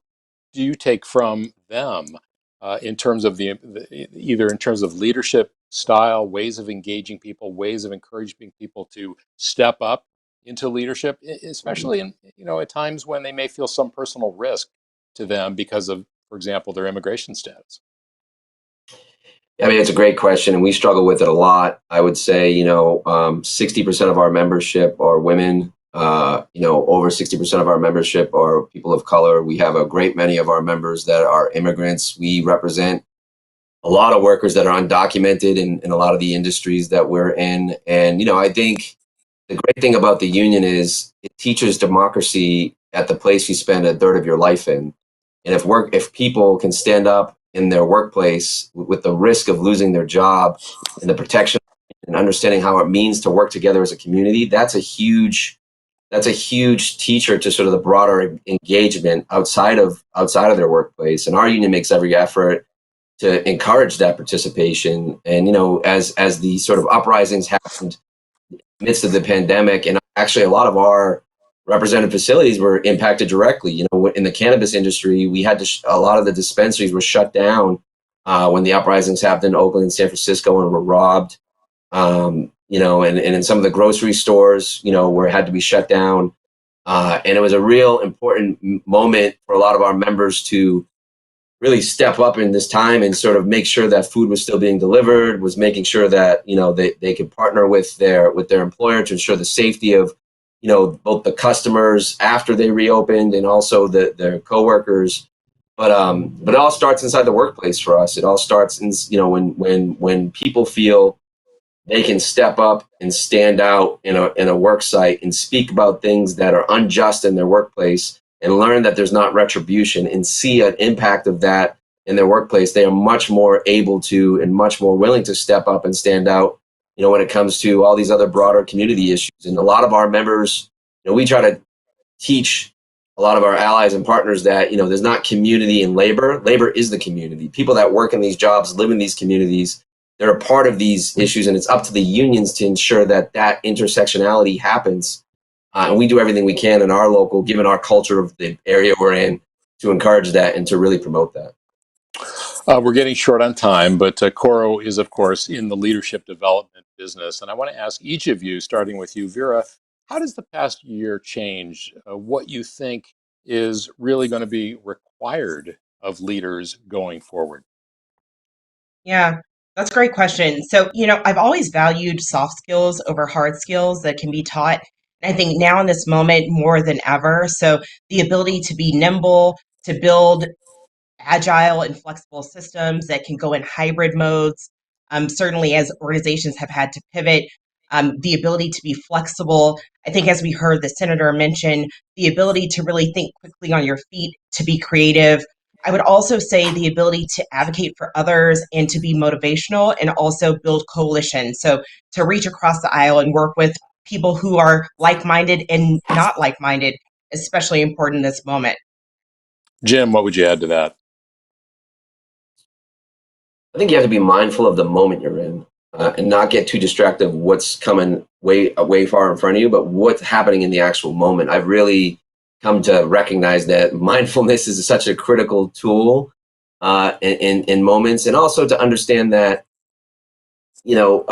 do you take from them in terms of either in terms of leadership style, ways of engaging people, ways of encouraging people to step up into leadership, especially in at times when they may feel some personal risk to them because of, for example, their immigration status? I mean, it's a great question, and we struggle with it a lot. I would say, 60% of our membership are women. Over 60% of our membership are people of color. We have a great many of our members that are immigrants. We represent a lot of workers that are undocumented in a lot of the industries that we're in. And, I think the great thing about the union is it teaches democracy at the place you spend a third of your life in. And if people can stand up in their workplace with the risk of losing their job and the protection and understanding how it means to work together as a community, that's a huge teacher to sort of the broader engagement outside of their workplace. And our union makes every effort to encourage that participation. And as the sort of uprisings happened in the midst of the pandemic, and actually a lot of our represented facilities were impacted directly. In the cannabis industry, we had a lot of the dispensaries were shut down when the uprisings happened in Oakland and San Francisco and were robbed. And in some of the grocery stores, where it had to be shut down. And it was a real important moment for a lot of our members to really step up in this time and sort of make sure that food was still being delivered, was making sure that, they could partner with their employer to ensure the safety of, both the customers after they reopened and also their coworkers. But it all starts inside the workplace for us. It all starts in, when people feel they can step up and stand out in a work site and speak about things that are unjust in their workplace and learn that there's not retribution and see an impact of that in their workplace. They are much more able to and much more willing to step up and stand out, when it comes to all these other broader community issues. And a lot of our members, we try to teach a lot of our allies and partners that, there's not community in labor. Labor is the community. People that work in these jobs live in these communities. They're a part of these issues, and it's up to the unions to ensure that intersectionality happens. And we do everything we can in our local, given our culture of the area we're in, to encourage that and to really promote that. We're getting short on time, but Coro is, of course, in the leadership development business. And I want to ask each of you, starting with you, Vera, how does the past year change what you think is really going to be required of leaders going forward? Yeah, that's a great question. So, I've always valued soft skills over hard skills that can be taught. And I think now in this moment more than ever. So, the ability to be nimble, to build agile and flexible systems that can go in hybrid modes. Certainly, as organizations have had to pivot, the ability to be flexible. I think, as we heard the senator mention, the ability to really think quickly on your feet, to be creative. I would also say the ability to advocate for others and to be motivational and also build coalitions. So to reach across the aisle and work with people who are like-minded and not like-minded, especially important in this moment. Jim, what would you add to that? I think you have to be mindful of the moment you're in. and not get too distracted of what's coming way far in front of you, but what's happening in the actual moment. I've really come to recognize that mindfulness is such a critical tool in moments, and also to understand that, to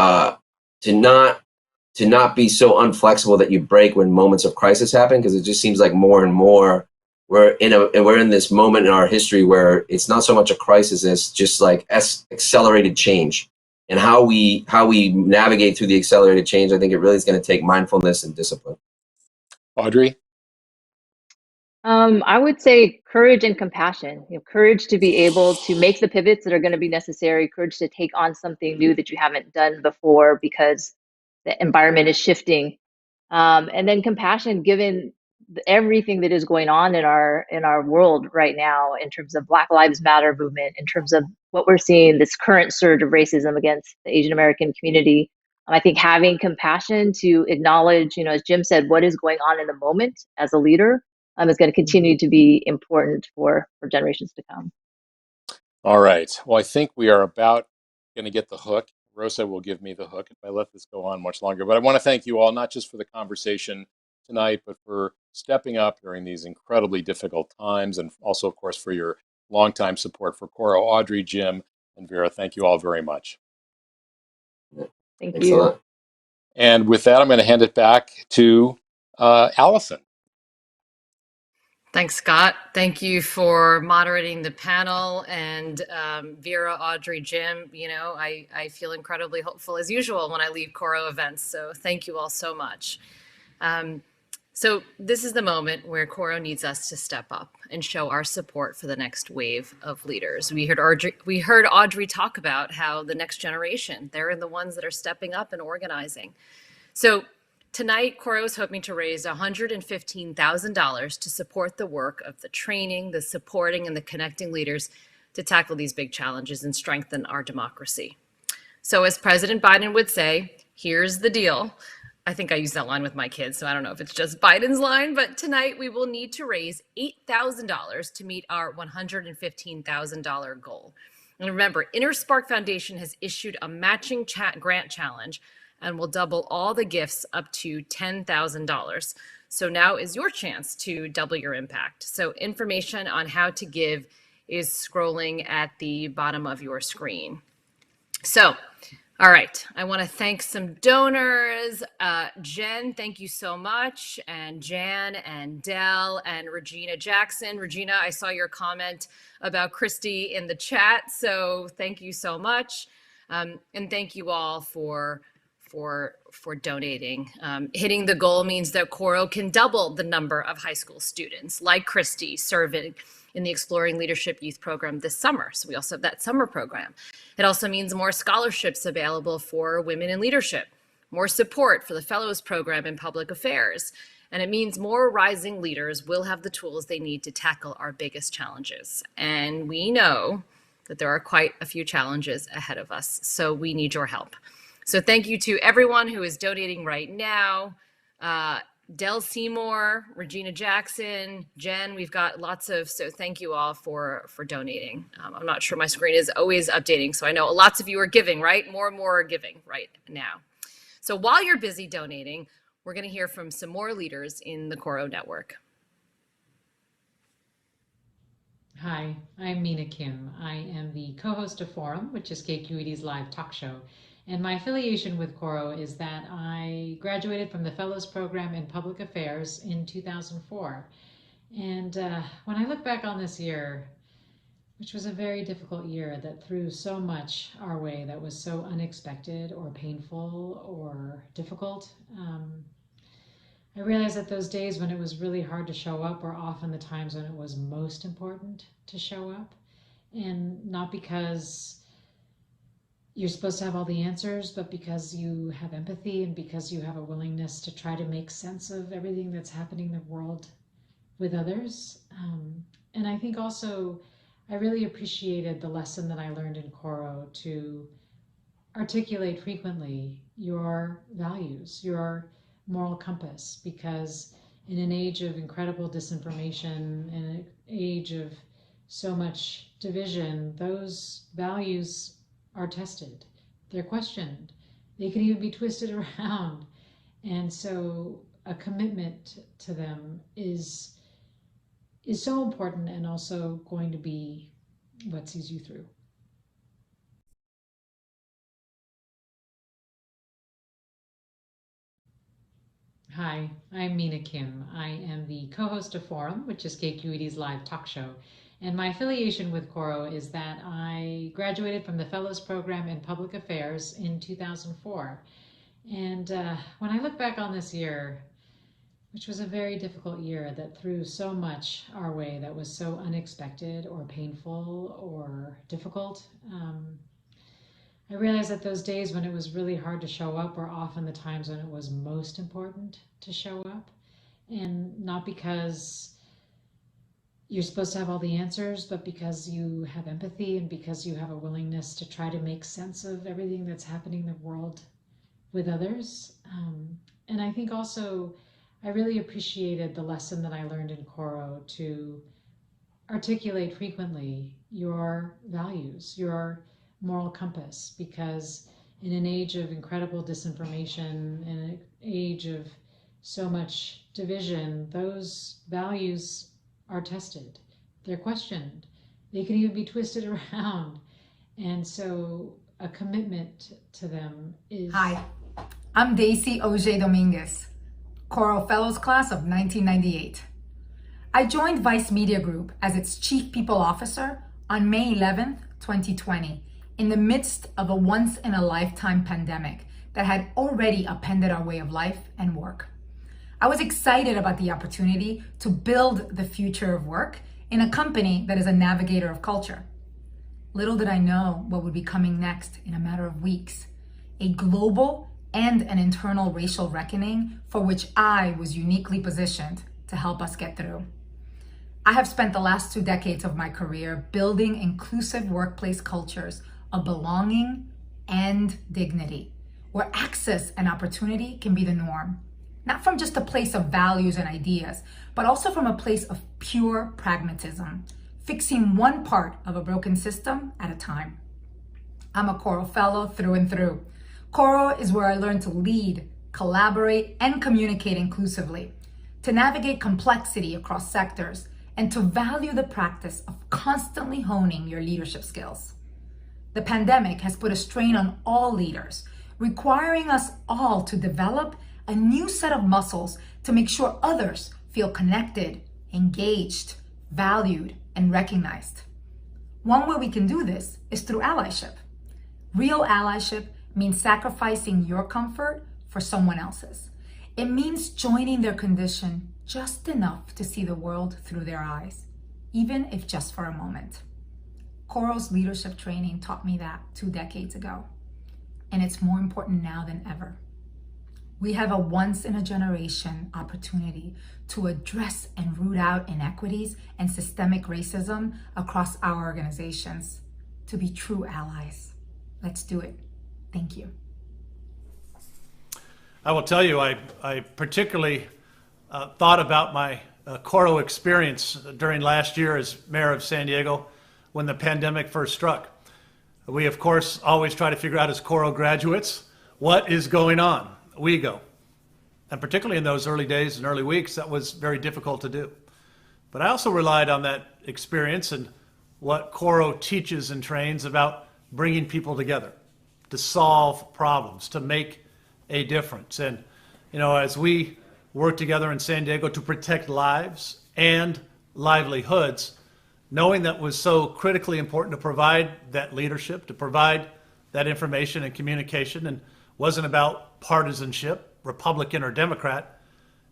not be so unflexible that you break when moments of crisis happen, because it just seems like more and more we're in this moment in our history where it's not so much a crisis as just like accelerated change. And how we navigate through the accelerated change, I think it really is going to take mindfulness and discipline. Audrey? I would say courage and compassion. Courage to be able to make the pivots that are going to be necessary, courage to take on something new that you haven't done before because the environment is shifting. And then compassion, given everything that is going on in our world right now, in terms of Black Lives Matter movement, in terms of what we're seeing, this current surge of racism against the Asian American community. I think having compassion to acknowledge, as Jim said, what is going on in the moment as a leader is going to continue to be important for generations to come. All right. Well, I think we are about going to get the hook. Rosa will give me the hook if I let this go on much longer. But I want to thank you all, not just for the conversation tonight, but for stepping up during these incredibly difficult times. And also, of course, for your longtime support for Coro. Audrey, Jim, and Vera, thank you all very much. Thank Thanks you. a lot. And with that, I'm going to hand it back to Allison. Thanks, Scott. Thank you for moderating the panel. And Vera, Audrey, Jim, I feel incredibly hopeful as usual when I leave Coro events. So thank you all so much. So this is the moment where Coro needs us to step up and show our support for the next wave of leaders. We heard Audrey talk about how the next generation, they're the ones that are stepping up and organizing. So tonight, Coro is hoping to raise $115,000 to support the work of the training, the supporting, and the connecting leaders to tackle these big challenges and strengthen our democracy. So as President Biden would say, here's the deal. I think I use that line with my kids, so I don't know if it's just Biden's line, but tonight we will need to raise $8,000 to meet our $115,000 goal. And remember, InnerSpark Foundation has issued a matching grant challenge and will double all the gifts up to $10,000. So now is your chance to double your impact. So information on how to give is scrolling at the bottom of your screen. So, all right, I want to thank some donors. Jen, thank you so much. And Jan and Dell and Regina Jackson. Regina, I saw your comment about Christy in the chat, so thank you so much. And thank you all for donating. Hitting the goal means that Coro can double the number of high school students like Christy serving in the Exploring Leadership Youth Program this summer. So we also have that summer program. It also means more scholarships available for women in leadership, more support for the Fellows Program in Public Affairs, and it means more rising leaders will have the tools they need to tackle our biggest challenges. And we know that there are quite a few challenges ahead of us, so we need your help. So thank you to everyone who is donating right now. Del Seymour, Regina Jackson, Jen, we've got lots of, so thank you all for donating. I'm not sure my screen is always updating, so I know lots of you are giving, right? More and more are giving right now. So while you're busy donating, we're gonna hear from some more leaders in the Coro network. Hi, I'm Mina Kim. I am the co-host of Forum, which is KQED's live talk show. And my affiliation with Coro is that I graduated from the Fellows Program in Public Affairs in 2004. And when I look back on this year, which was a very difficult year that threw so much our way that was so unexpected or painful or difficult, I realized that those days when it was really hard to show up were often the times when it was most important to show up. And not because you're supposed to have all the answers, but because you have empathy and because you have a willingness to try to make sense of everything that's happening in the world with others. And I think also I really appreciated the lesson that I learned in Coro to articulate frequently your values, your moral compass, because in an age of incredible disinformation, in an age of so much division, those values are tested They're questioned. They can even be twisted around. And so a commitment to them is so important, and also going to be what sees you through. Hi, I'm Mina Kim. I am the co-host of Forum, which is KQED's live talk show. And my affiliation with Coro is that I graduated from the Fellows Program in Public Affairs in 2004. And when I look back on this year, which was a very difficult year that threw so much our way that was so unexpected or painful or difficult, I realized that those days when it was really hard to show up were often the times when it was most important to show up. And not because you're supposed to have all the answers, but because you have empathy and because you have a willingness to try to make sense of everything that's happening in the world with others. And I think also I really appreciated the lesson that I learned in Coro to articulate frequently your values, your moral compass, because in an age of incredible disinformation, in an age of so much division, those values are tested. They're questioned. They can even be twisted around. And so a commitment to them is... Hi, I'm Daisy Oj Dominguez, Coro Fellows Class of 1998. I joined Vice Media Group as its Chief People Officer on May 11th, 2020, in the midst of a once-in-a-lifetime pandemic that had already upended our way of life and work. I was excited about the opportunity to build the future of work in a company that is a navigator of culture. Little did I know what would be coming next in a matter of weeks: a global and an internal racial reckoning for which I was uniquely positioned to help us get through. I have spent the last 2 decades of my career building inclusive workplace cultures of belonging and dignity, where access and opportunity can be the norm, not from just a place of values and ideas, but also from a place of pure pragmatism, fixing one part of a broken system at a time. I'm a Coro Fellow through and through. Coro is where I learned to lead, collaborate, and communicate inclusively, to navigate complexity across sectors, and to value the practice of constantly honing your leadership skills. The pandemic has put a strain on all leaders, requiring us all to develop a new set of muscles to make sure others feel connected, engaged, valued, and recognized. One way we can do this is through allyship. Real allyship means sacrificing your comfort for someone else's. It means joining their condition just enough to see the world through their eyes, even if just for a moment. Coro's leadership training taught me that 2 decades ago, and it's more important now than ever. We have a once-in-a-generation opportunity to address and root out inequities and systemic racism across our organizations, to be true allies. Let's do it. Thank you. I will tell you, I particularly thought about my Coro experience during last year as mayor of San Diego when the pandemic first struck. We, of course, always try to figure out as Coro graduates, what is going on? We go. And particularly in those early days and early weeks, that was very difficult to do. But I also relied on that experience and what Coro teaches and trains about bringing people together to solve problems, to make a difference. And, you know, as we work together in San Diego to protect lives and livelihoods, knowing that was so critically important to provide that leadership, to provide that information and communication, and wasn't about partisanship, Republican or Democrat.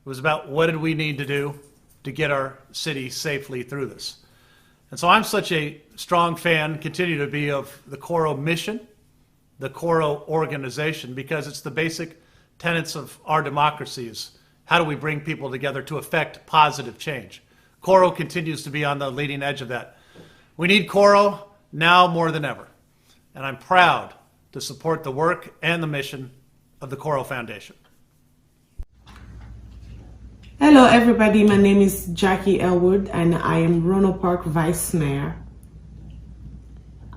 It was about what did we need to do to get our city safely through this. And so I'm such a strong fan, continue to be, of the Coro mission, the Coro organization, because it's the basic tenets of our democracy is how do we bring people together to effect positive change. Coro continues to be on the leading edge of that. We need Coro now more than ever. And I'm proud to support the work and the mission of the Coro Foundation. Hello everybody, my name is Jackie Elwood and I am Rono Park Vice Mayor.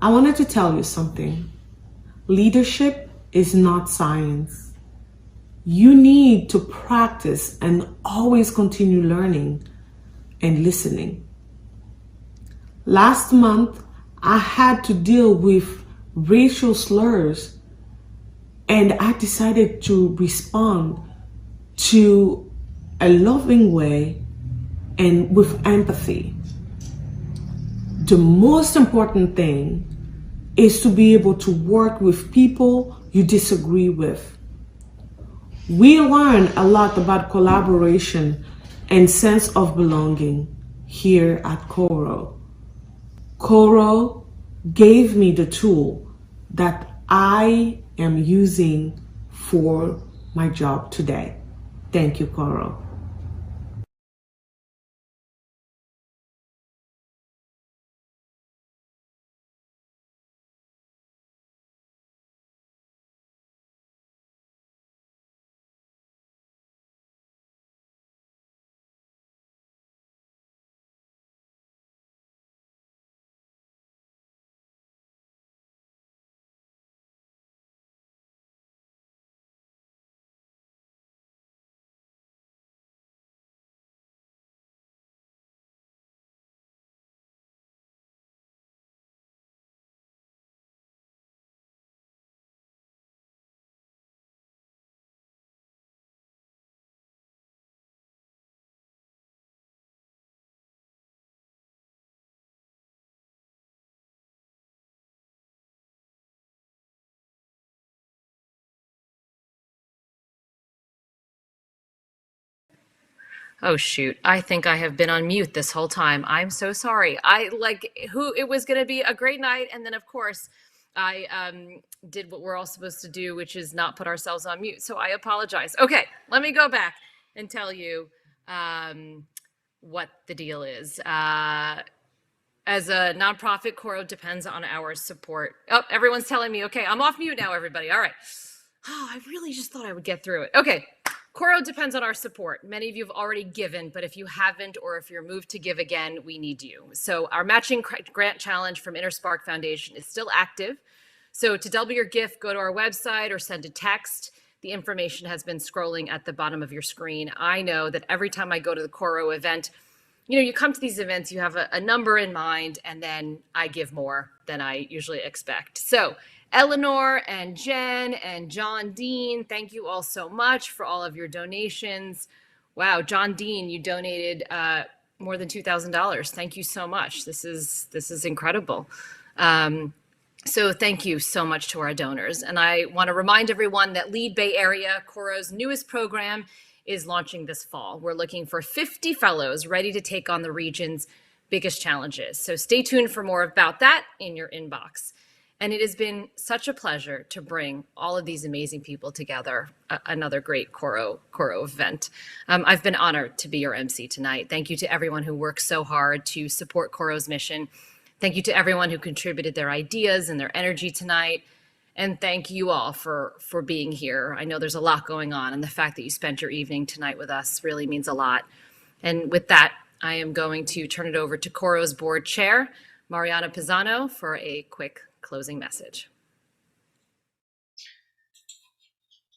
I wanted to tell you something. Leadership is not science. You need to practice and always continue learning and listening. Last month, I had to deal with racial slurs, and I decided to respond to a loving way and with empathy. The most important thing is to be able to work with people you disagree with. We learn a lot about collaboration and sense of belonging here at Coro. Coro gave me the tool that I am using for my job today. Thank you, Coro. Oh shoot. I think I have been on mute this whole time. I'm so sorry. I like who it was going to be a great night, and then of course I did what we're all supposed to do, which is not put ourselves on mute. So I apologize. Okay, let me go back and tell you what the deal is. As a nonprofit, Coro depends on our support. Oh, everyone's telling me, okay, I'm off mute now, everybody. All right. Oh, I really just thought I would get through it. Okay. Coro depends on our support. Many of you have already given, but if you haven't, or if you're moved to give again, we need you. So our matching grant challenge from InterSpark Foundation is still active. So to double your gift, go to our website or send a text. The information has been scrolling at the bottom of your screen. I know that every time I go to the Coro event, you know, you come to these events, you have a number in mind, and then I give more than I usually expect. So Eleanor and Jen and John Dean, thank you all so much for all of your donations. Wow, John Dean, you donated more than $2,000. Thank you so much. This is incredible. So thank you so much to our donors. And I want to remind everyone that Lead Bay Area, Coro's newest program, is launching this fall. We're looking for 50 fellows ready to take on the region's biggest challenges. So stay tuned for more about that in your inbox. And it has been such a pleasure to bring all of these amazing people together, another great Coro event. I've been honored to be your MC tonight. Thank you to everyone who worked so hard to support Coro's mission. Thank you to everyone who contributed their ideas and their energy tonight. And thank you all for being here. I know there's a lot going on, and the fact that you spent your evening tonight with us really means a lot. And with that, I am going to turn it over to Coro's board chair, Mariana Pisano, for a quick closing message.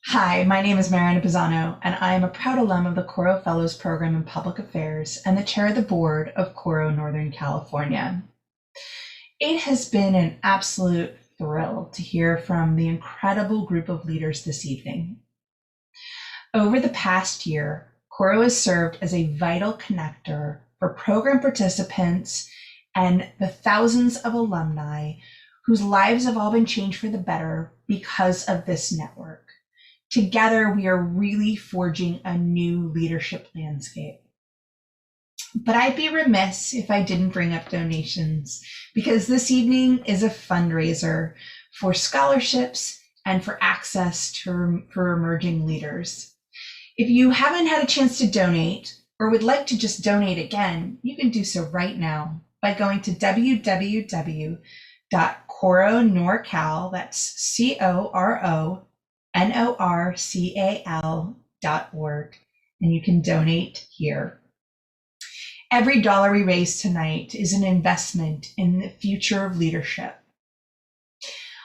Hi, my name is Mariana Pisano, and I am a proud alum of the Coro Fellows Program in Public Affairs and the chair of the board of Coro Northern California. It has been an absolute thrill to hear from the incredible group of leaders this evening. Over the past year, Coro has served as a vital connector for program participants and the thousands of alumni whose lives have all been changed for the better because of this network. Together, we are really forging a new leadership landscape. But I'd be remiss if I didn't bring up donations, because this evening is a fundraiser for scholarships and for access for emerging leaders. If you haven't had a chance to donate or would like to just donate again, you can do so right now by going to www.coronorcal, that's CORONORCAL.org, and you can donate here. Every dollar we raise tonight is an investment in the future of leadership.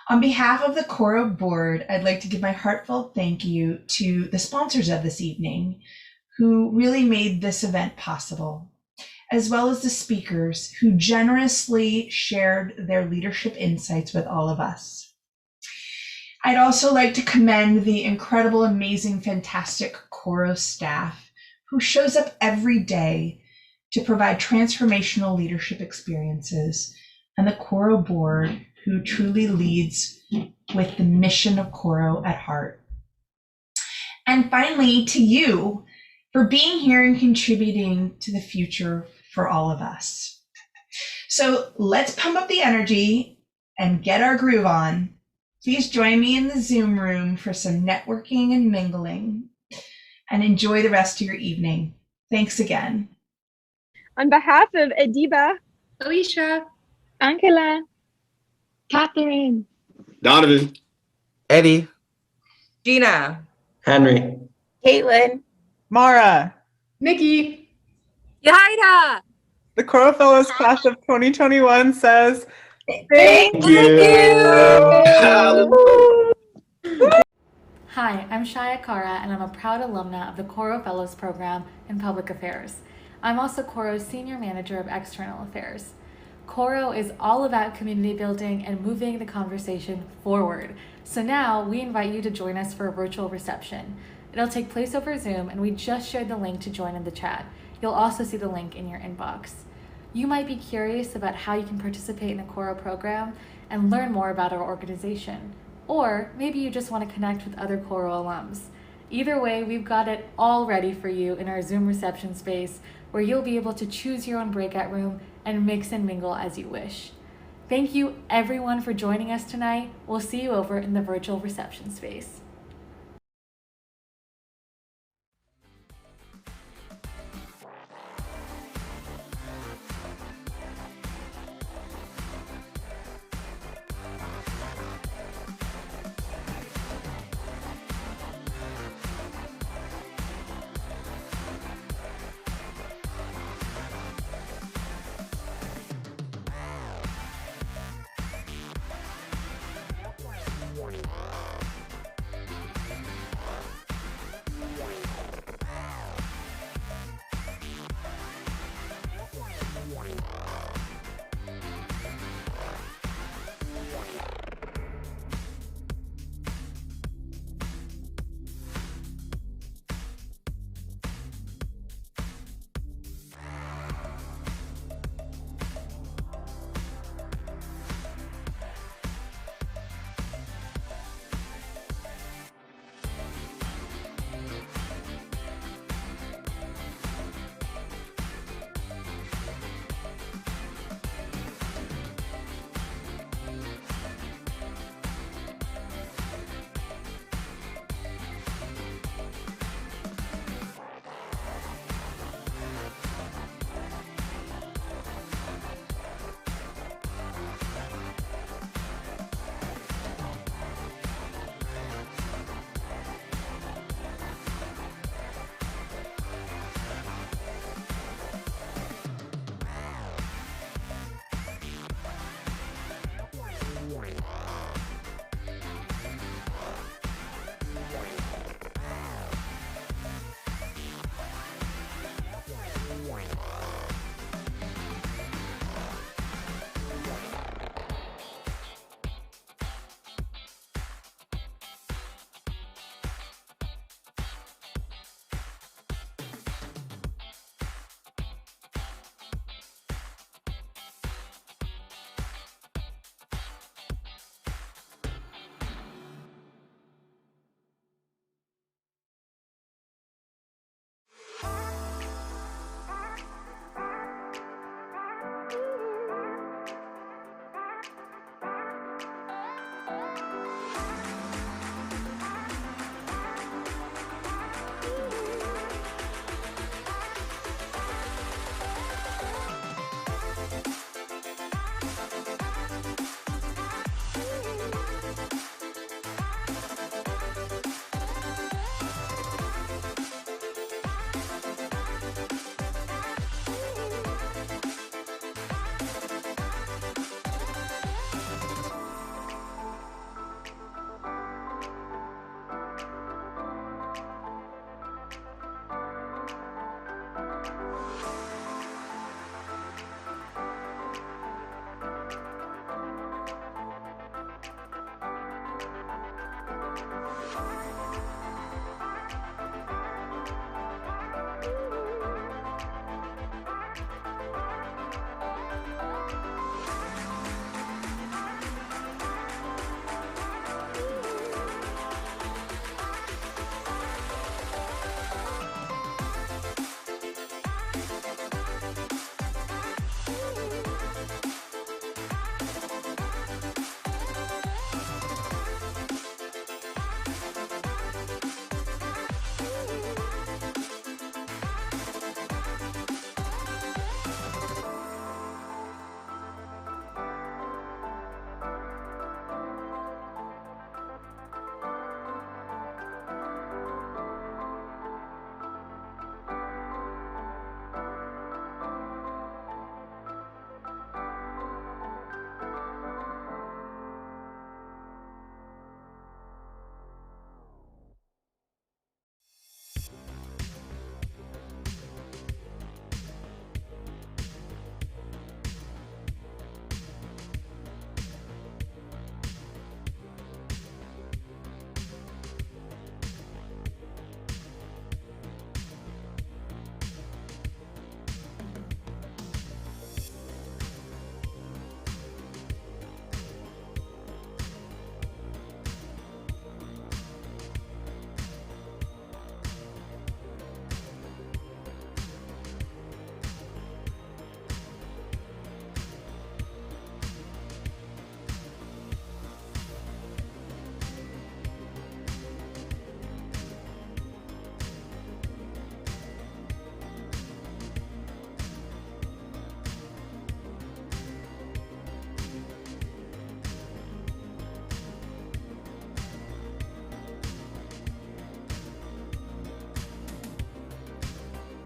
On behalf of the Coro board, I'd like to give my heartfelt thank you to the sponsors of this evening who really made this event possible, as well as the speakers who generously shared their leadership insights with all of us. I'd also like to commend the incredible, amazing, fantastic Coro staff who shows up every day to provide transformational leadership experiences, and the Coro board who truly leads with the mission of Coro at heart. And finally, to you for being here and contributing to the future for all of us. So let's pump up the energy and get our groove on. Please join me in the Zoom room for some networking and mingling, and enjoy the rest of your evening. Thanks again. On behalf of Adiba, Alicia, Angela, Catherine, Donovan, Eddie, Gina, Henry, Caitlin, Mara, Nikki, Yahaira. the Coro Fellows Class of 2021 says, Thank you. Hi, I'm Shaya Kara, and I'm a proud alumna of the Coro Fellows Program in Public Affairs. I'm also Coro's Senior Manager of External Affairs. Coro is all about community building and moving the conversation forward. So now we invite you to join us for a virtual reception. It'll take place over Zoom, and we just shared the link to join in the chat. You'll also see the link in your inbox. You might be curious about how you can participate in the Coro program and learn more about our organization. Or maybe you just want to connect with other Coro alums. Either way, we've got it all ready for you in our Zoom reception space, where you'll be able to choose your own breakout room and mix and mingle as you wish. Thank you everyone for joining us tonight. We'll see you over in the virtual reception space.